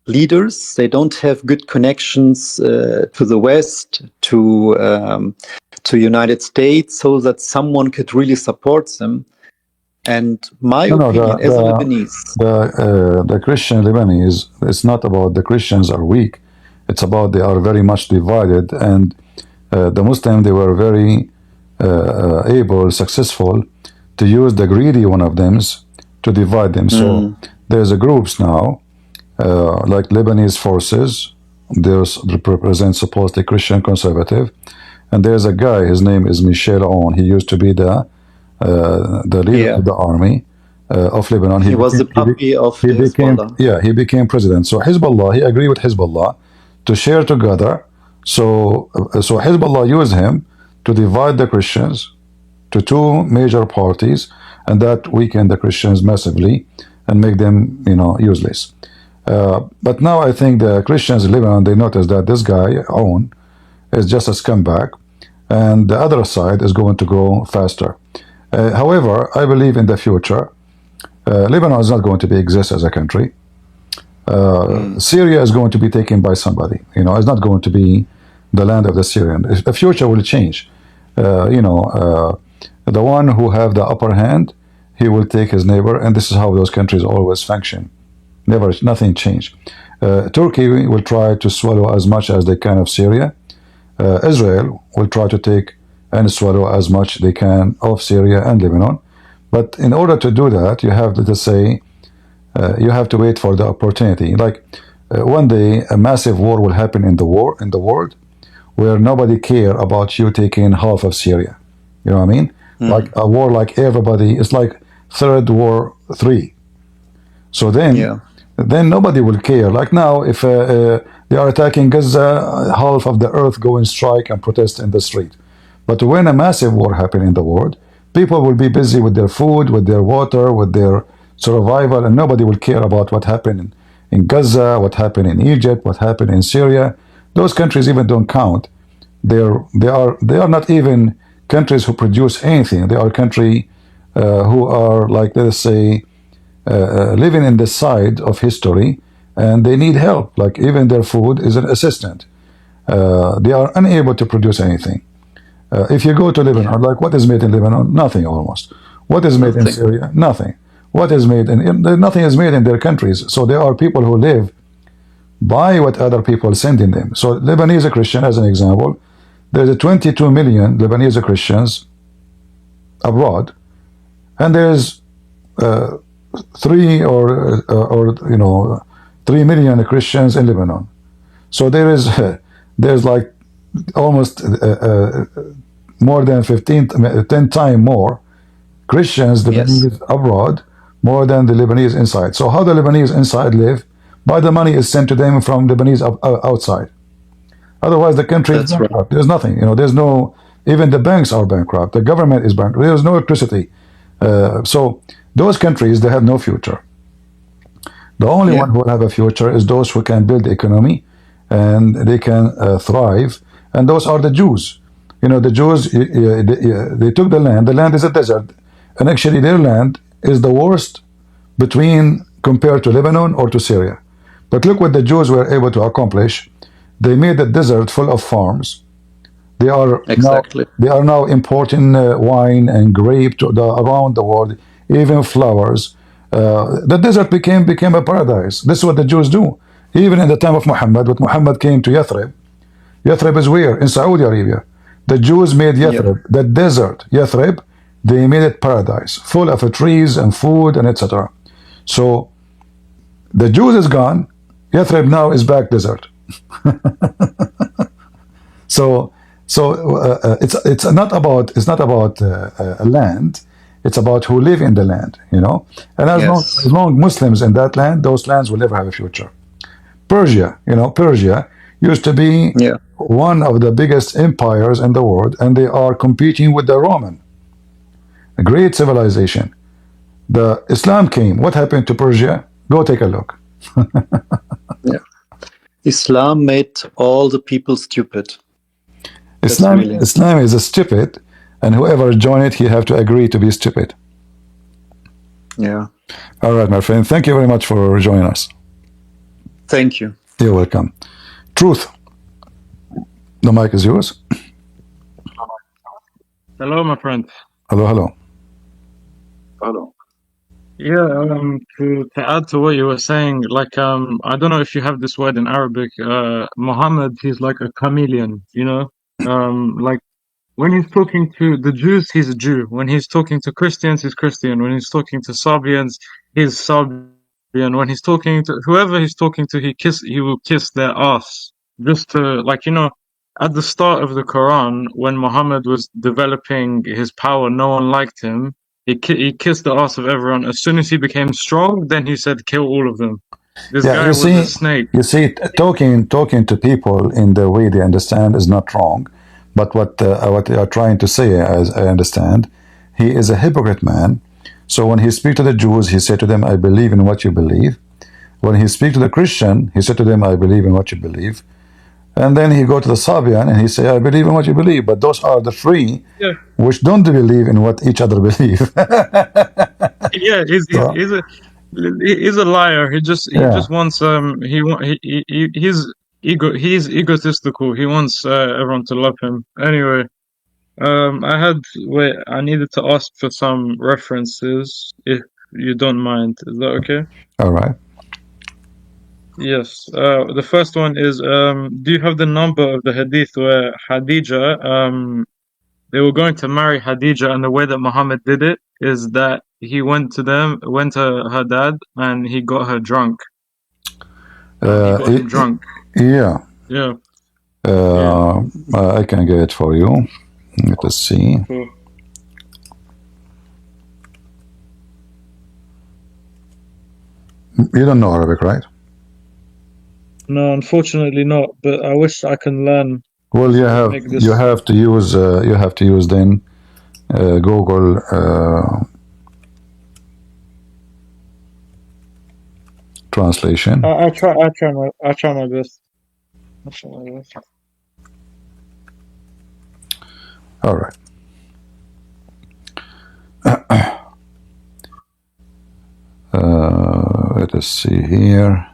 leaders. They don't have good connections to the West, to United States, so that someone could really support them. And my opinion as a Lebanese, the Christian Lebanese, it's not about the Christians are weak. It's about they are very much divided, and the Muslims, they were very able, successful to use the greedy one of them to divide them. So there's a groups now, like Lebanese forces, those represent supposedly Christian conservative, and there's a guy, his name is Michel Aoun. He used to be the leader of the army of Lebanon. He was the puppy of Hezbollah. He became president. So Hezbollah, he agreed with Hezbollah to share together. So Hezbollah used him to divide the Christians to two major parties, and that weakened the Christians massively and make them, useless. But now I think the Christians in Lebanon, they notice that this guy, Aoun, is just a scumbag, and the other side is going to go faster. However, I believe in the future, Lebanon is not going to exist as a country. Syria is going to be taken by somebody. It's not going to be the land of the Syrian. The future will change. The one who have the upper hand, he will take his neighbor, and this is how those countries always function. Nothing changed. Turkey will try to swallow as much as they can of Syria. Israel will try to take and swallow as much they can of Syria and Lebanon. But in order to do that, you have to say, you have to wait for the opportunity. Like one day, a massive war will happen in the world, where nobody care about you taking half of Syria. You know what I mean? Like a war, like everybody, it's like Third War 3. So then nobody will care. Like now, if they are attacking Gaza, half of the earth go and strike and protest in the street. But when a massive war happen in the world, people will be busy with their food, with their water, with their survival, and nobody will care about what happened in Gaza, what happened in Egypt, what happened in Syria. Those countries even don't count. They are not even countries who produce anything. They are countries who are, like, let us say, living in the side of history, and they need help. Like even their food is an assistant. They are unable to produce anything. If you go to Lebanon, like what is made in Lebanon? Nothing almost. What is made in Syria? Nothing. What is made nothing is made in their countries. So there are people who live by what other people send in them. So Lebanese Christian, as an example, there's a 22 million Lebanese Christians abroad, and there's 3 million Christians in Lebanon. So there's like almost more than 10 times more Christians Lebanese abroad, more than the Lebanese inside. So how the Lebanese inside live? By the money is sent to them from Lebanese outside. Otherwise, the country is bankrupt. Right. There's nothing. There's no. Even the banks are bankrupt. The government is bankrupt. There's no electricity. So those countries, they have no future. The only one who will have a future is those who can build the economy and they can thrive. And those are the Jews. You know, the Jews, they took the land. The land is a desert, and actually their land is the worst compared to Lebanon or to Syria. But look what the Jews were able to accomplish. They made the desert full of farms. They are Exactly. now importing wine and grape around the world, even flowers. The desert became a paradise. This is what the Jews do. Even in the time of Muhammad, when Muhammad came to Yathrib, Yathrib is where? In Saudi Arabia. The Jews made Yathrib, the desert, Yathrib, they made it paradise, full of trees and food and etc. So the Jews is gone. Yathrib now is back desert. So it's not about land. It's about who live in the land, you know. And as long Muslims in that land, those lands will never have a future. Persia, you know, Persia used to be one of the biggest empires in the world, and they are competing with the Roman, a great civilization. The Islam came. What happened to Persia? Go take a look. Islam made all the people stupid. Islam is a stupid, and whoever join it, he have to agree to be stupid. Yeah. All right, my friend. Thank you very much for joining us. Thank you. You're welcome. Truth. The mic is yours. Hello, my friend. Hello, hello. Hello. Yeah, to add to what you were saying, like, I don't know if you have this word in Arabic, Muhammad, he's like a chameleon, you know? Like, when he's talking to the Jews, he's a Jew. When he's talking to Christians, he's Christian. When he's talking to Sabians, he's Sabian. When he's talking to whoever he's talking to, he will kiss their ass. Just to, like, you know, at the start of the Quran, when Muhammad was developing his power, no one liked him. He kissed the ass of everyone. As soon as he became strong, then he said, kill all of them. This guy was a snake. You see, talking to people in the way they understand is not wrong. But what they are trying to say, as I understand, he is a hypocrite man. So when he speaks to the Jews, he said to them, I believe in what you believe. When he speaks to the Christian, he said to them, I believe in what you believe. And then he go to the Sabian and he say, I believe in what you believe. But those are the three which don't believe in what each other believe. Yeah, he's a liar. He just wants he's egotistical. He wants everyone to love him. Anyway, I needed to ask for some references, if you don't mind. Is that okay? All right. Yes. The first one is, do you have the number of the hadith where Khadijah, they were going to marry Khadijah, and the way that Muhammad did it is that he went to her dad, and he got her drunk. He got him drunk. Yeah. Yeah. I can get it for you. Let us see. Cool. You don't know Arabic, right? No, unfortunately not. But I wish I can learn. Well, you have to use then Google translation. I try my best. All right. Let us see here.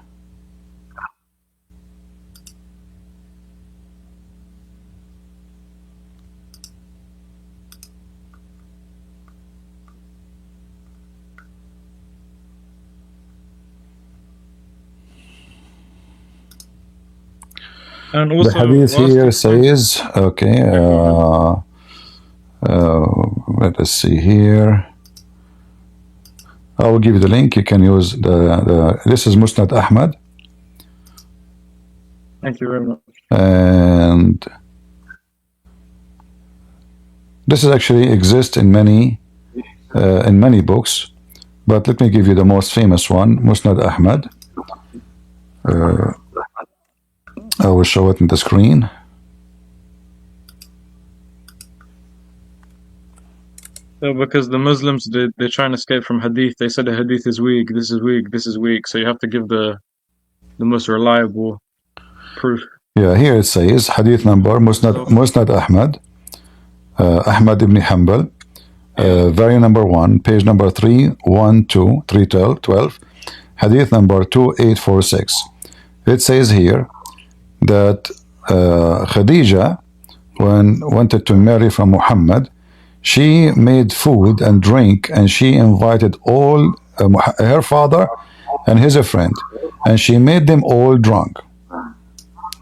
And also, the hadith here says, okay, let us see here. I will give you the link. You can use this is Musnad Ahmad. Thank you very much. And this is actually exists in many books, but let me give you the most famous one, Musnad Ahmad. I will show it in the screen. So because the Muslims, they try and escape from hadith. They said the hadith is weak, this is weak, this is weak. So you have to give the most reliable. proof. Yeah, here it says hadith number Musnad Ahmad, Ahmad ibn Hanbal, volume number 1, page number 312, 312, hadith number 2846. It says here that Khadijah, when wanted to marry from Muhammad, she made food and drink, and she invited all her father and his friend, and she made them all drunk.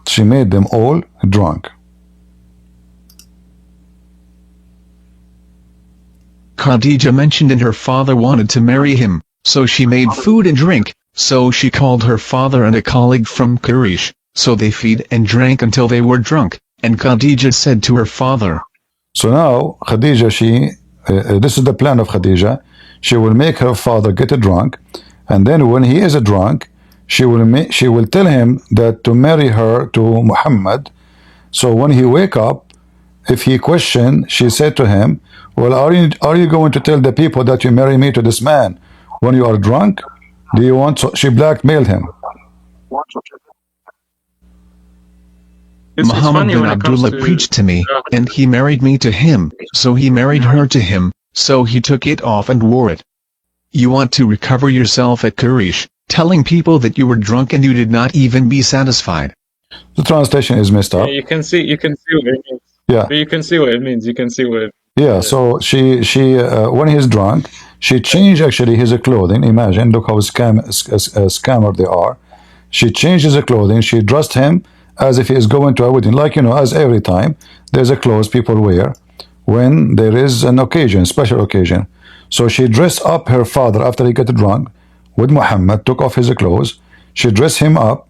She made them all drunk. Khadijah mentioned and her father wanted to marry him, so she made food and drink, so she called her father and a colleague from Quraysh, so they feed and drank until they were drunk, and Khadijah said to her father. So now Khadijah, this is the plan of Khadijah. She will make her father get drunk, and then when he is drunk, she will tell him that to marry her to Muhammad. So when he wake up, if he question, she said to him, well, are you going to tell the people that you marry me to this man when you are drunk? Do you want? So she blackmailed him. Muhammad bin Abdullah preached to me, and he married me to him, so he married her to him, so he took it off and wore it. You want to recover yourself at Quraysh, telling people that you were drunk and you did not even be satisfied. The translation is messed up. Yeah, you can see what it means. Yeah. But you can see what it means. You can see what it Yeah, so she when he's drunk, she changed actually his clothing. Imagine, look how scammer they are. She changed his clothing. She dressed him as if he is going to a wedding, like, as every time there's a clothes people wear when there is an occasion, special occasion. So she dressed up her father after he got drunk with Muhammad, took off his clothes. She dressed him up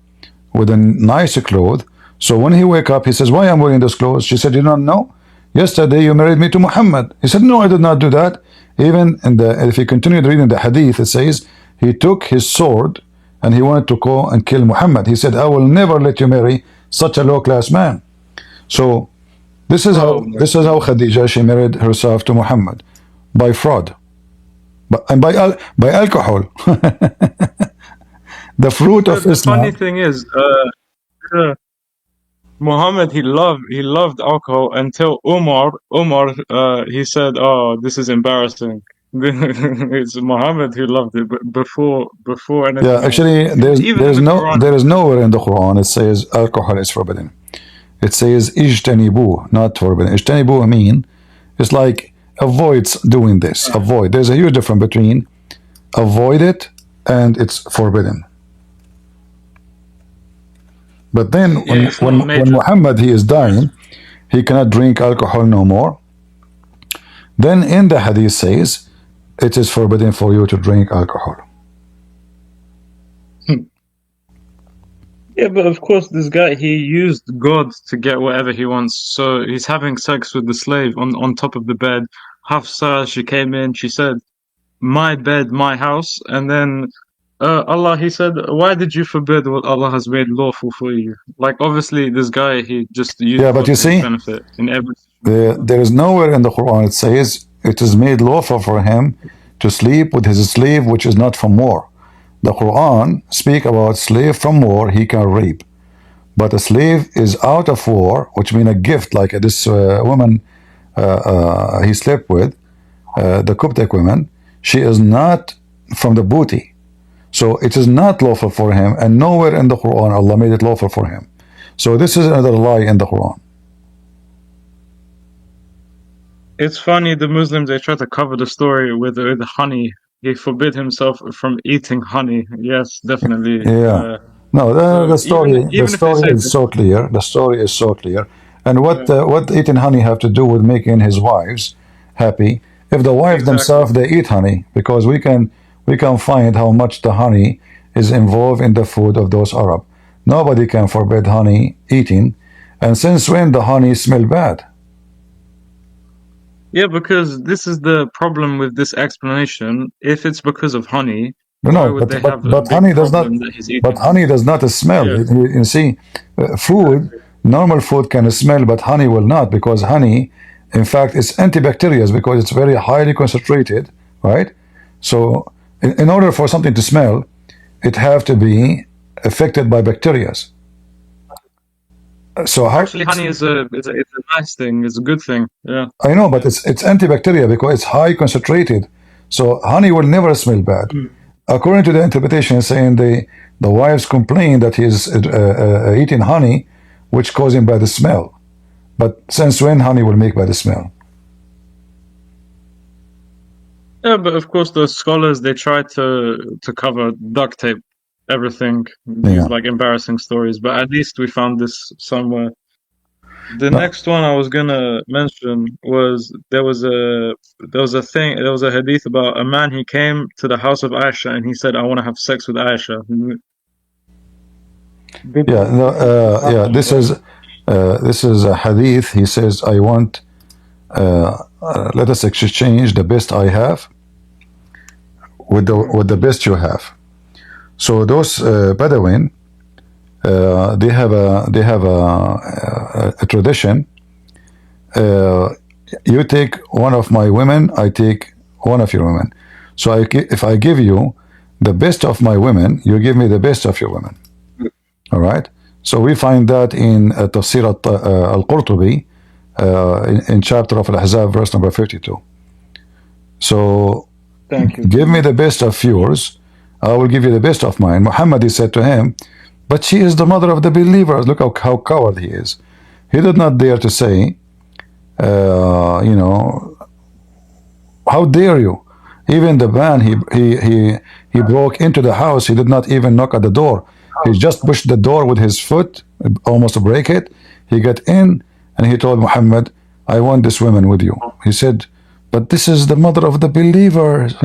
with a nice clothes. So when he wake up, he says, why I'm wearing those clothes? She said, you don't know? Yesterday you married me to Muhammad. He said, no, I did not do that. Even if you continue reading the hadith, it says he took his sword and he wanted to go and kill Muhammad. He said, I will never let you marry such a low-class man. So this is how Khadijah, she married herself to Muhammad by fraud, and by alcohol. The fruit of Islam. The funny thing is, Muhammad, he loved alcohol until Umar, he said, oh, this is embarrassing. It's Muhammad who loved it, but before anything. Yeah, actually, there is nowhere in the Quran it says alcohol is forbidden. It says ijtanibu, not forbidden. Ijtanibu mean it's like avoid doing this. Avoid. There's a huge difference between avoid it and it's forbidden. But then when Muhammad he is dying, he cannot drink alcohol no more. Then in the hadith says it is forbidden for you to drink alcohol. Yeah, but of course this guy, he used God to get whatever he wants. So he's having sex with the slave on top of the bed. Hafsa, she came in, she said, my bed, my house. And then Allah, he said, why did you forbid what Allah has made lawful for you? Like, obviously this guy, he just used but you see, benefit in every there is nowhere in the Quran it says it is made lawful for him to sleep with his slave which is not from war. The Quran speak about slave from war he can rape, but a slave is out of war, which means a gift, like this woman he slept with, the Coptic woman. She is not from the booty, so it is not lawful for him, and nowhere in the Quran Allah made it lawful for him. So this is another lie in the Quran. It's funny, the Muslims, they try to cover the story with honey. He forbid himself from eating honey. Yes, definitely. Yeah. No, the story is so clear. The story is so clear. And what eating honey have to do with making his wives happy? If the wives themselves they eat honey, because we can find how much the honey is involved in the food of those Arab. Nobody can forbid honey eating. And since when the honey smell bad? Yeah, because this is the problem with this explanation. If it's because of honey, no, but honey does not. But honey does not smell. Yeah. You see, food, normal food can smell, but honey will not, because honey, in fact, is antibacterial because it's very highly concentrated, right? So, in order for something to smell, it have to be affected by bacteria. So how? Actually, honey is it's a nice thing. It's a good thing. Yeah. I know, but it's antibacterial because it's high concentrated. So honey will never smell bad. According to the interpretation, saying the wives complain that he's eating honey, which causing bad smell. But since when honey will make bad smell? Yeah, but of course, those scholars they try to cover duct tape everything. These like embarrassing stories, but at least we found this somewhere. The next one I was gonna mention was there was a hadith about a man. He came to the house of Aisha and he said, "I want to have sex with Aisha." This is a hadith. He says, "I want. Let us exchange the best I have with the best you have." So those Bedouin, they have a tradition. You take one of my women, I take one of your women. So if I give you the best of my women, you give me the best of your women. All right. So we find that in Tafsir al-Qurtubi, in chapter of Al-Ahzab, verse number 52. So thank you. Give me the best of yours, I will give you the best of mine. Muhammad, he said to him, but she is the mother of the believers. Look how coward he is. He did not dare to say, how dare you? Even the man, he broke into the house. He did not even knock at the door. He just pushed the door with his foot, almost break it. He got in and he told Muhammad, I want this woman with you. He said, but this is the mother of the believers.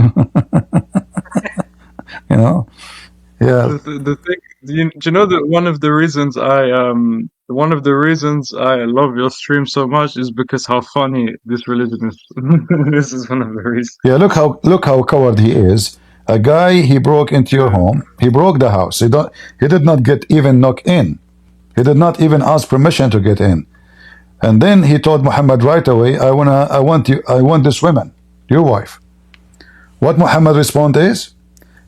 Yeah. The thing, do you know that one of the reasons I love your stream so much is because how funny this religion is. This is one of the reasons. Yeah, look how coward he is. A guy, he broke into your home. He broke the house. He did not even knock in. He did not even ask permission to get in. And then he told Muhammad right away, I want this woman, your wife. What Muhammad response is?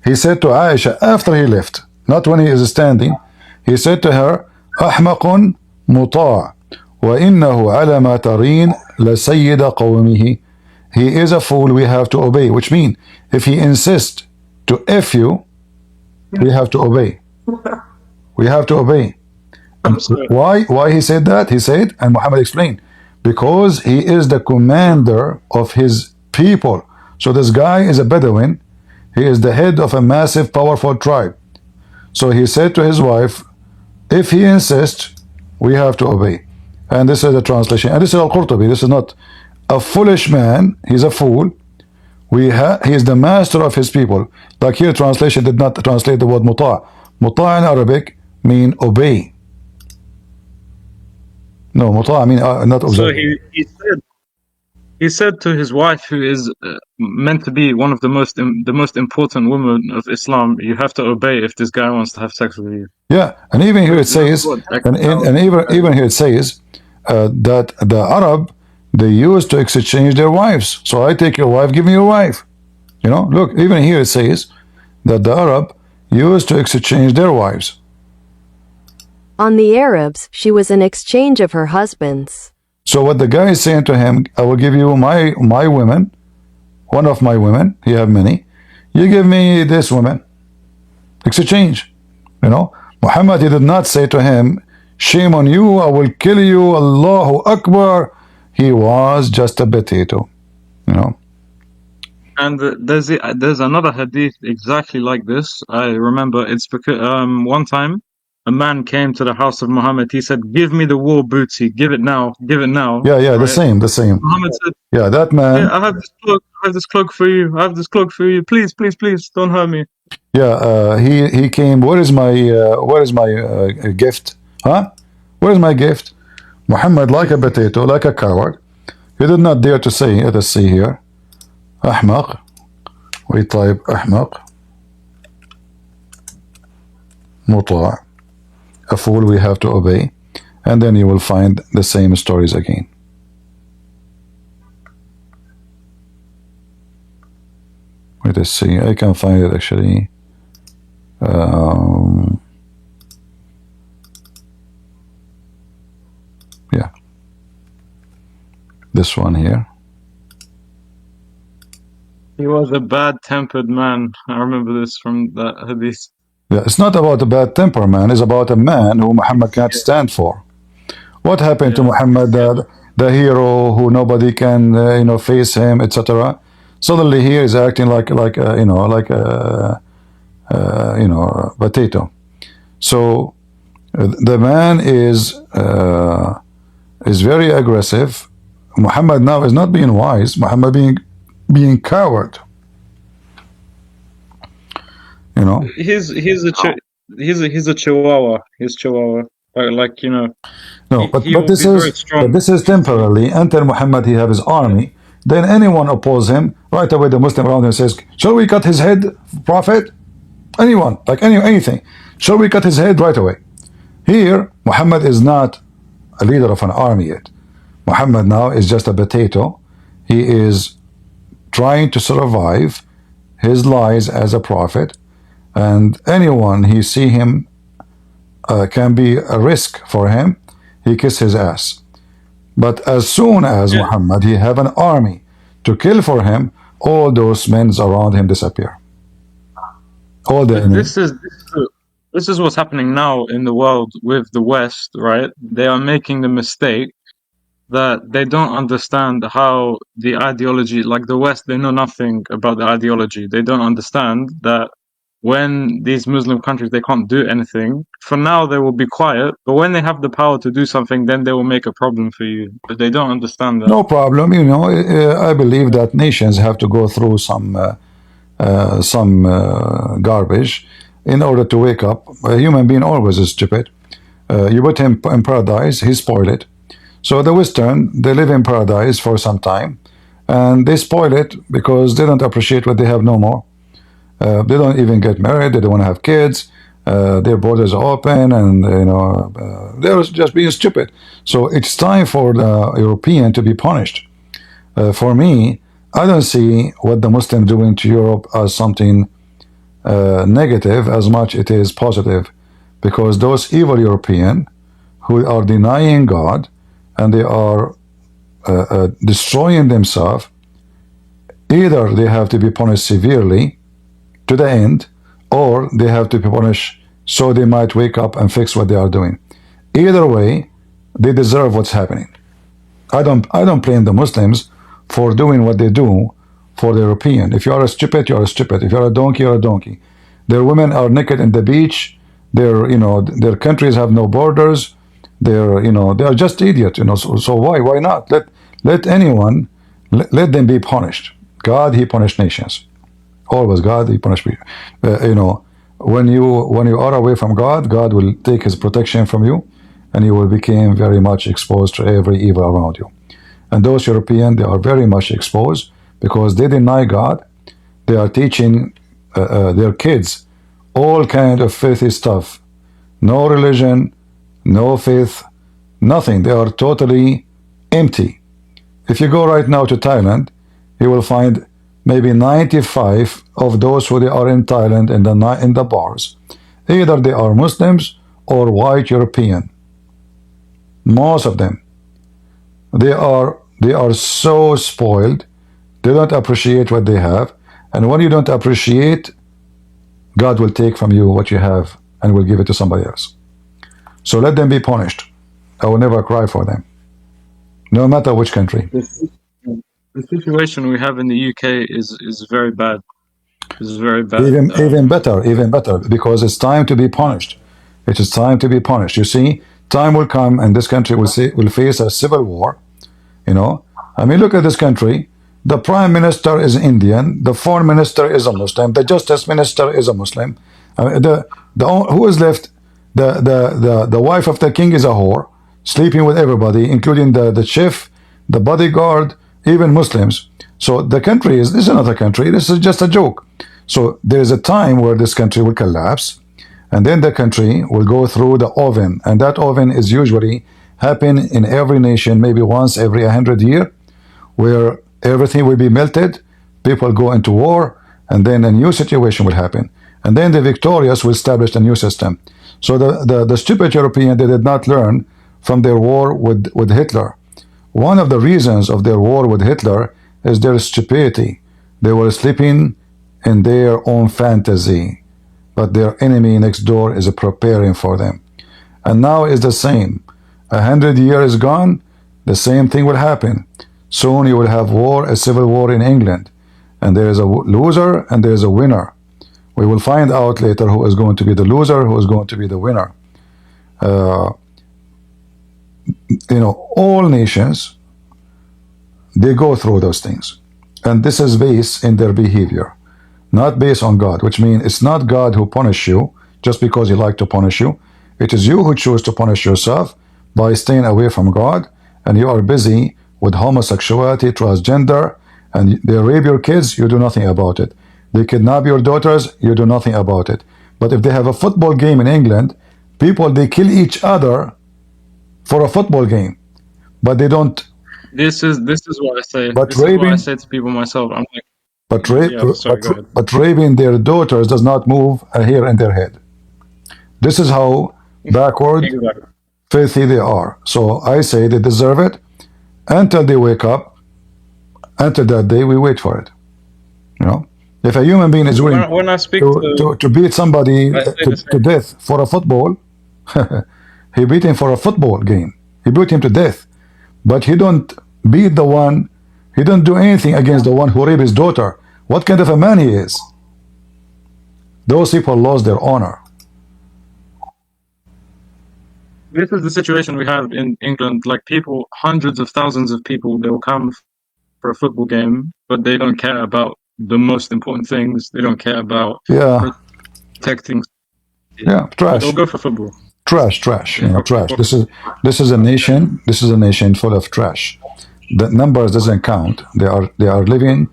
He said to Aisha after he left, not when he is standing, he said to her, أحمق مطاع وإنه على ما ترين لسيد قومه. He is a fool, we have to obey. Which means, if he insists to F you, we have to obey. We have to obey. Why he said that? He said, and Muhammad explained, because he is the commander of his people. So this guy is a Bedouin. He is the head of a massive, powerful tribe. So he said to his wife, if he insists, we have to obey. And this is the translation. And this is Al-Qurtubi. This is not a foolish man. He's a fool. He is the master of his people. Like here, translation did not translate the word muta'. Muta' in Arabic mean obey. No, muta' mean not observe. So he said to his wife, who is meant to be one of the most important women of Islam, you have to obey if this guy wants to have sex with you. Yeah, and even here it says, even here it says that the Arab, they used to exchange their wives. So I take your wife, give me your wife. Look, even here it says that the Arab used to exchange their wives. On the Arabs, she was an exchange of her husbands. So what the guy is saying to him, I will give you my women, one of my women, you have many, you give me this woman. Exchange. Muhammad, he did not say to him, shame on you, I will kill you, Allahu Akbar. He was just a potato. And there's another hadith exactly like this. I remember it's because one time a man came to the house of Muhammad. He said, give me the war booty. Give it now. Give it now. Yeah, right? the same. Muhammad said, yeah, that man. Yeah, I have this cloak for you. I have this cloak for you. Please, please, please, don't hurt me. Yeah, he came. Where is my gift? Huh? Where is my gift? Muhammad, like a potato, like a coward, he did not dare to say. Let us see here. أحمق. We type أحمق. مطاع. A fool we have to obey. And then you will find the same stories again. Let us see. I can find it actually. This one here. He was a bad-tempered man. I remember this from the hadith. Yeah, it's not about a bad temper, man. It's about a man who Muhammad can't stand for. What happened to Muhammad, the hero who nobody can, face him, etc. Suddenly he is acting like a potato. So the man is very aggressive. Muhammad now is not being wise. Muhammad being coward. He's a chihuahua. He's chihuahua. No, but this is strong. temporarily. Until Muhammad he have his army, then anyone oppose him right away. The Muslim around him says, "Shall we cut his head, Prophet?" Anyone, like anything. Shall we cut his head right away? Here, Muhammad is not a leader of an army yet. Muhammad now is just a potato. He is trying to survive his lies as a prophet, and anyone he see him can be a risk for him, he kiss his ass. But as soon as Muhammad he have an army to kill for him, all those men around him disappear. All the This is what's happening now in the world with the West, right? They are making the mistake that they don't understand how the ideology, like the West, they know nothing about the ideology. They don't understand that when these Muslim countries, they can't do anything. For now, they will be quiet, but when they have the power to do something, then they will make a problem for you. But they don't understand that. no problem. I believe that nations have to go through some garbage in order to wake up. A human being always is stupid. You put him in paradise, he spoil it. So the Western, they live in paradise for some time, and they spoil it because they don't appreciate what they have no more. They don't even get married. They don't want to have kids. Their borders are open, and they're just being stupid. So it's time for the European to be punished. For me, I don't see what the Muslims doing to Europe as something negative as much it is positive, because those evil European who are denying God and they are destroying themselves, either they have to be punished severely to the end, or they have to be punished so they might wake up and fix what they are doing. Either way, they deserve what's happening. I don't blame the Muslims for doing what they do for the European. If you are a stupid, you are a stupid. If you are a donkey, you are a donkey. Their women are naked in the beach. Their countries have no borders. They are just idiots. So why not let anyone let them be punished? God, he punished nations. Always God, he punished people. When you are away from God, God will take his protection from you, and you will become very much exposed to every evil around you. And those Europeans, they are very much exposed because they deny God. They are teaching their kids all kind of filthy stuff. No religion, no faith, nothing. They are totally empty. If you go right now to Thailand, you will find maybe 95 of those who they are in Thailand in the bars. Either they are Muslims or white European. Most of them. They are so spoiled. They don't appreciate what they have. And when you don't appreciate, God will take from you what you have and will give it to somebody else. So let them be punished. I will never cry for them, no matter which country. The situation we have in the UK is very bad. It's very bad. Even better, because it's time to be punished. It is time to be punished. You see, time will come, and this country will face a civil war. Look at this country. The prime minister is Indian. The foreign minister is a Muslim. The justice minister is a Muslim. Who is left? The wife of the king is a whore, sleeping with everybody, including the chief, the bodyguard, even Muslims. So the country this is another country. This is just a joke. So there is a time where this country will collapse, and then the country will go through the oven, and that oven is usually happen in every nation, maybe once every 100 years, where everything will be melted, people go into war, and then a new situation will happen, and then the victorious will establish a new system. So the stupid European, they did not learn from their war with Hitler, One of the reasons of their war with Hitler is their stupidity. They were sleeping in their own fantasy, but their enemy next door is preparing for them. And now it's the same. 100 years gone, the same thing will happen. Soon you will have war, a civil war in England. And there is a loser and there is a winner. We will find out later who is going to be the loser, who is going to be the winner. All nations, they go through those things. And this is based in their behavior, not based on God, which means it's not God who punishes you just because he likes to punish you. It is you who choose to punish yourself by staying away from God, and you are busy with homosexuality, transgender, and they rape your kids, you do nothing about it. They kidnap your daughters, you do nothing about it. But if they have a football game in England, people, they kill each other for a football game, but they don't. This is what I say. But this is what I say to people myself. I'm like, but raping their daughters does not move a hair in their head. This is how backward, exactly. filthy they are. So I say they deserve it until they wake up. Until that day, we wait for it. If a human being is willing when I speak to beat somebody to death for a football, he beat him for a football game. He beat him to death, but he don't beat the one. He don't do anything against the one who raped his daughter. What kind of a man he is? Those people lost their honor. This is the situation we have in England. Like people, hundreds of thousands of people, they will come for a football game, but they don't care about the most important things. They don't care about protecting. Trash. They'll go for football. Trash. Trash. This is a nation. This is a nation full of trash. The numbers doesn't count. They are living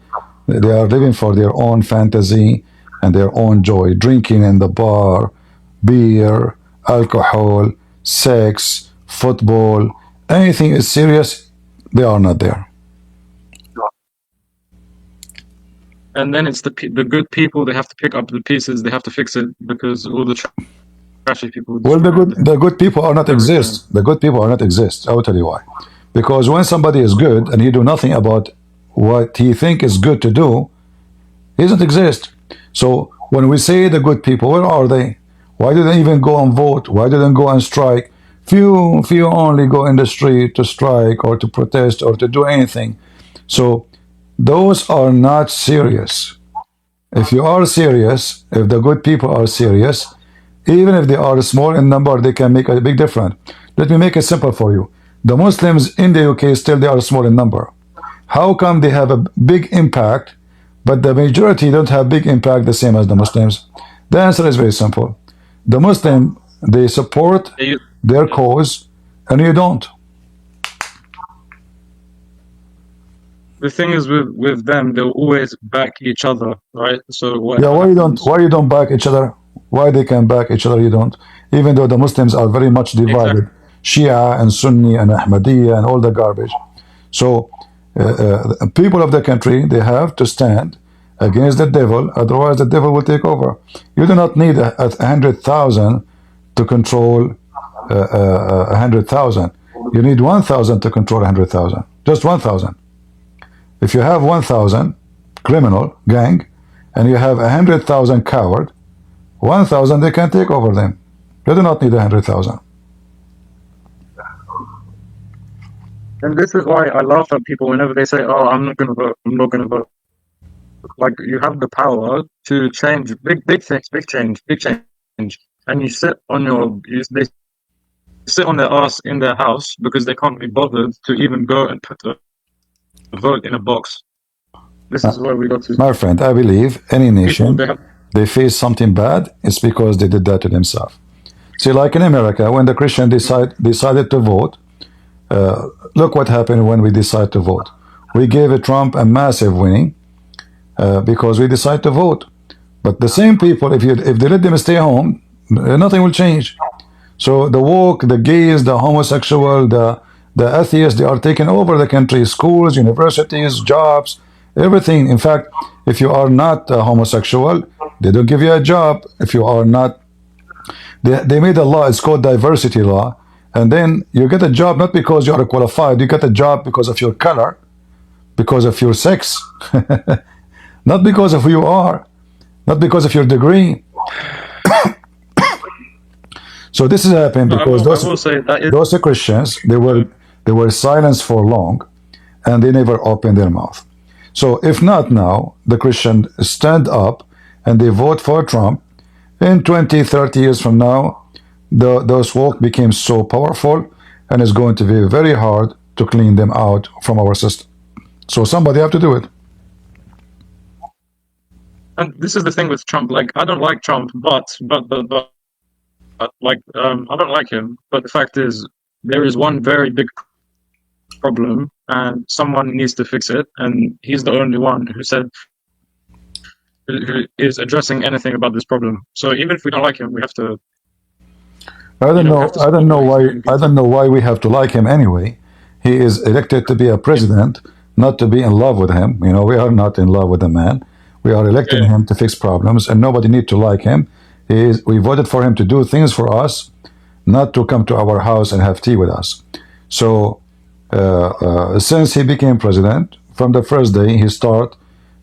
for their own fantasy and their own joy. Drinking in the bar, beer, alcohol, sex, football, anything is serious, they are not there. And then it's the good people. They have to pick up the pieces. They have to fix it because all the trashy people. Well, the good people are not exist. The good people are not exist. I will tell you why. Because when somebody is good and he do nothing about what he think is good to do, he doesn't exist. So when we say the good people, where are they? Why do they even go and vote? Why do they go and strike? Few only go in the street to strike or to protest or to do anything. So those are not serious. If you are serious, if the good people are serious, even if they are small in number, they can make a big difference. Let me make it simple for you. The Muslims in the UK still they are small in number. How come they have a big impact, but the majority don't have big impact the same as the Muslims? The answer is very simple. The Muslim, they support their cause, and you don't. The thing is with them, they'll always back each other, right? So what? Yeah, why you don't back each other? Why they can back each other, you don't? Even though the Muslims are very much divided, exactly. Shia and Sunni and Ahmadiyya and all the garbage. So people of the country, they have to stand against the devil, otherwise the devil will take over. You do not need 100,000 to control 100,000. You need 1,000 to control 100,000. Just 1,000. If you have 1,000 criminal gang and you have 100,000 coward, 1,000 they can take over them. They do not need 100,000. And this is why I laugh at people whenever they say, "Oh, I'm not going to vote. I'm not going to vote." Like you have the power to change big things, big change, and you sit on they sit on their ass in their house because they can't be bothered to even go and put a vote in a box. This is where we got to. My friend, I believe any nation they face something bad, it's because they did that to themselves. See, like in America, when the Christian decided to vote, look what happened when we decided to vote. We gave Trump a massive winning because we decided to vote. But the same people, if they let them stay home, nothing will change. So the woke, the gays, the homosexual, the atheists, they are taking over the country, schools, universities, jobs, everything. In fact, if you are not homosexual, they don't give you a job. If you are not, they made a law, it's called diversity law. And then you get a job not because you are qualified, you get a job because of your color, because of your sex, not because of who you are, not because of your degree. So this is happening because I will say that those Christians, they were silenced for long, and they never opened their mouth. So if not now, the Christians stand up and they vote for Trump, in 20, 30 years from now, those woke became so powerful, and it's going to be very hard to clean them out from our system. So somebody have to do it. and this is the thing with Trump. Like, I don't like Trump, but like, I don't like him. But the fact is, there is one very big problem, and someone needs to fix it. And he's the only one who is addressing anything about this problem. So even if we don't like him, we have to. I don't know. I don't know why. I don't know why we have to like him anyway. He is elected to be a president, not to be in love with him. You know, we are not in love with the man. We are electing him to fix problems, and nobody need to like him. We voted for him to do things for us, not to come to our house and have tea with us. So, since he became president, from the first day he started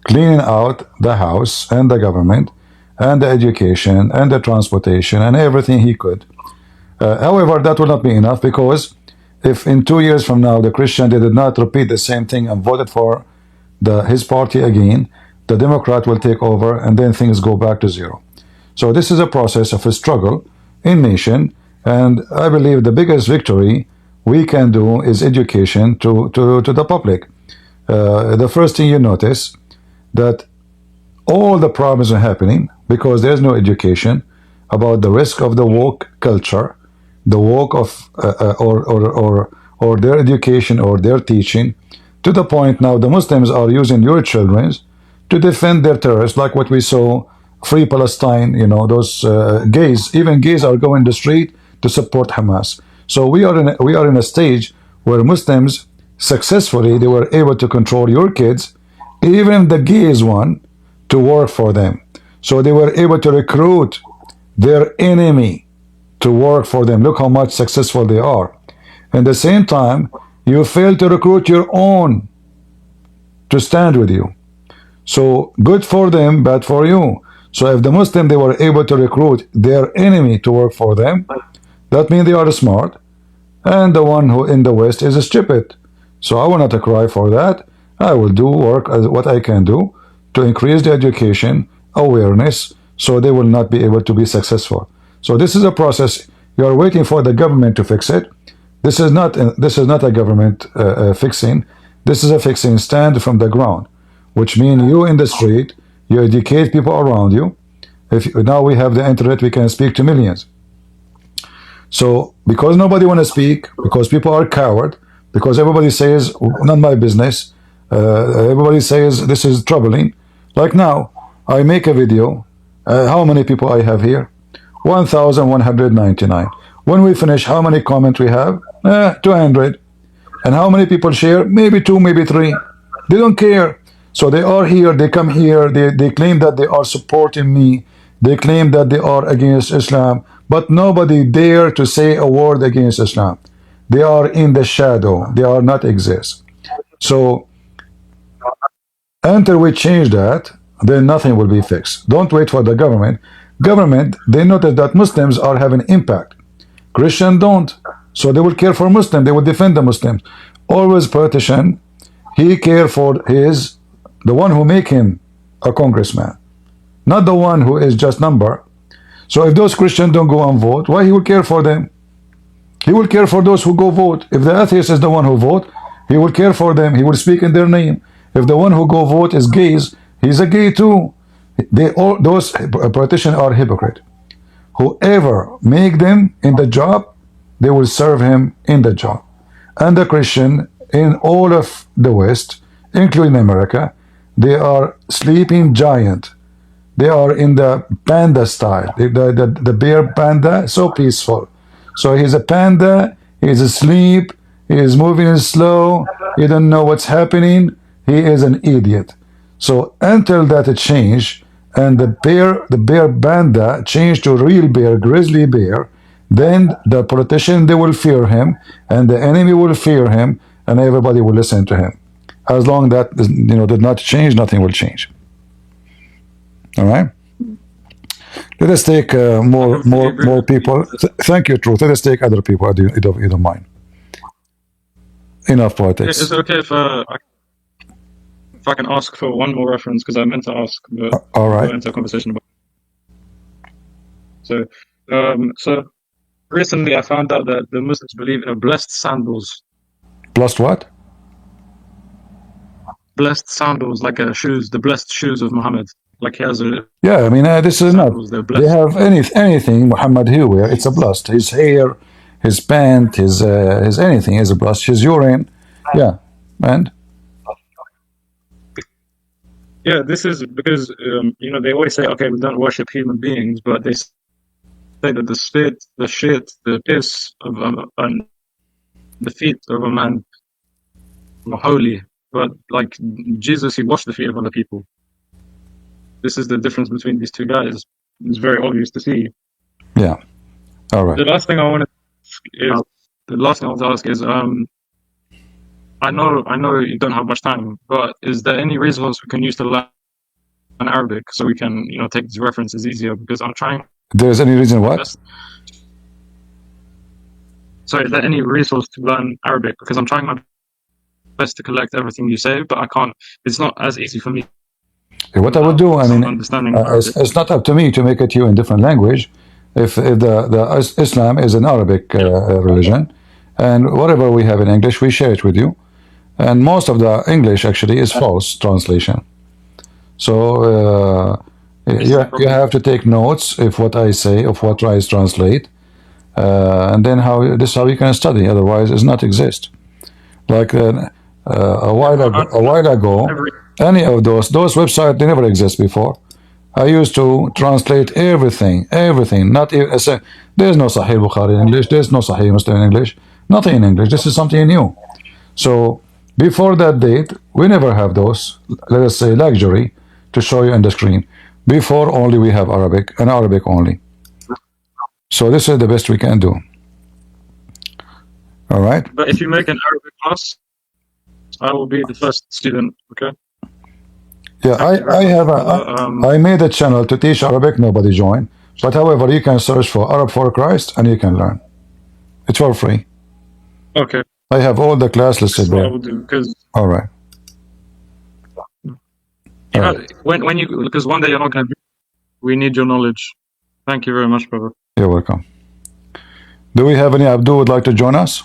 cleaning out the house and the government, and the education and the transportation and everything he could. However, that will not be enough, because if in 2 years from now the Christian did not repeat the same thing and voted for his party again, the Democrat will take over, and then things go back to zero. So this is a process of a struggle in nation, and I believe the biggest victory we can do is education to the public. The first thing you notice that all the problems are happening because there's no education about the risk of the woke culture, the woke of or their education or their teaching, to the point now the Muslims are using your children to defend their terrorists, like what we saw, Free Palestine. You know, those gays, even gays are going the street to support Hamas. So we are in a stage where Muslims successfully they were able to control your kids, even the gays one, to work for them. So they were able to recruit their enemy to work for them. Look how much successful they are. At the same time, you fail to recruit your own to stand with you. So good for them, bad for you. So if the Muslim, they were able to recruit their enemy to work for them, that means they are smart, and the one who in the West is stupid. So I will not cry for that. I will do work as what I can do to increase the education awareness, so they will not be able to be successful. So this is a process. You are waiting for the government to fix it. This is not a government fixing. This is a fixing stand from the ground, which means you in the street, you educate people around you. If now we have the internet, we can speak to millions. So because nobody want to speak, because people are coward, because everybody says not my business, everybody says this is troubling. Like now, I make a video. How many people I have here? 1,199. When we finish, how many comments we have? 200. And how many people share? Maybe 2, maybe 3. They don't care. So they are here, they come here, they claim that they are supporting me. They claim that they are against Islam, but nobody dare to say a word against Islam. They are in the shadow. They are not exist. So until we change that, then nothing will be fixed. Don't wait for the government. Government, they notice that Muslims are having impact. Christians don't. So they will care for Muslims. They will defend the Muslims. Always politician, he care for the one who make him a congressman, not the one who is just number. So if those Christians don't go and vote, why he will care for them? He will care for those who go vote. If the atheist is the one who vote, he will care for them. He will speak in their name. If the one who go vote is gays, he's a gay too. Those politicians are hypocrite. Whoever make them in the job, they will serve him in the job. And the Christian in all of the West, including America, they are sleeping giant. They are in the panda style. The bear panda, so peaceful. So he's a panda, he's asleep, he is moving slow, he don't know what's happening, he is an idiot. So until that change, and the bear panda changed to real bear, grizzly bear, then the politician, they will fear him, and the enemy will fear him, and everybody will listen to him. As long that did not change, nothing will change. All right. Let us take more people. Thank you, Truth. Let us take other people. You don't mind. Enough politics. Is it okay if I can ask for one more reference, because I meant to ask, but all right. got into a conversation about it. So recently I found out that the Muslims believe in blessed sandals. Blessed what? Blessed sandals, like shoes, the blessed shoes of Muhammad. Like he has a... Yeah, I mean, this is not... They have anything Muhammad he wear, it's a blessed. His hair, his pant, his anything is a blessed. His urine, yeah, and... Yeah, this is because, they always say, okay, we don't worship human beings, but they say that the spit, the shit, the piss of the feet of a man are holy. But like Jesus, he washed the feet of other people. This is the difference between these two guys. It's very obvious to see. Yeah. All right. The last thing I want to ask is, I know you don't have much time, but is there any resource we can use to learn Arabic so we can, take these references easier? Because I'm trying. There's any reason what? Sorry, is there any resource to learn Arabic? Because I'm trying my best to collect everything you say, but I can't. It's not as easy for me. What I would do, I mean, it's not up to me to make it you in different language. If the Islam is an Arabic religion, and whatever we have in English, we share it with you. And most of the English actually is false translation. So you have to take notes of what I say, of what I translate, and then this is how you can study. Otherwise, it does not exist. Like a while ago, any of those websites, they never exist before. I used to translate everything. Not even, there's no Sahih Bukhari in English. There's no Sahih Muslim in English. Nothing in English. This is something new. So before that date, we never have those. Let us say luxury to show you on the screen. Before only we have Arabic and Arabic only. So this is the best we can do. All right. But if you make an Arabic class, I will be the first student. Okay. Yeah, I made a channel to teach Arabic. Nobody joined. But however, you can search for Arab for Christ and you can learn. It's for free. Okay. I have all the class listed there. I will do, because all right. When you, because one day you're not going to be, we need your knowledge. Thank you very much, brother. You're welcome. Do we have any Abdul would like to join us?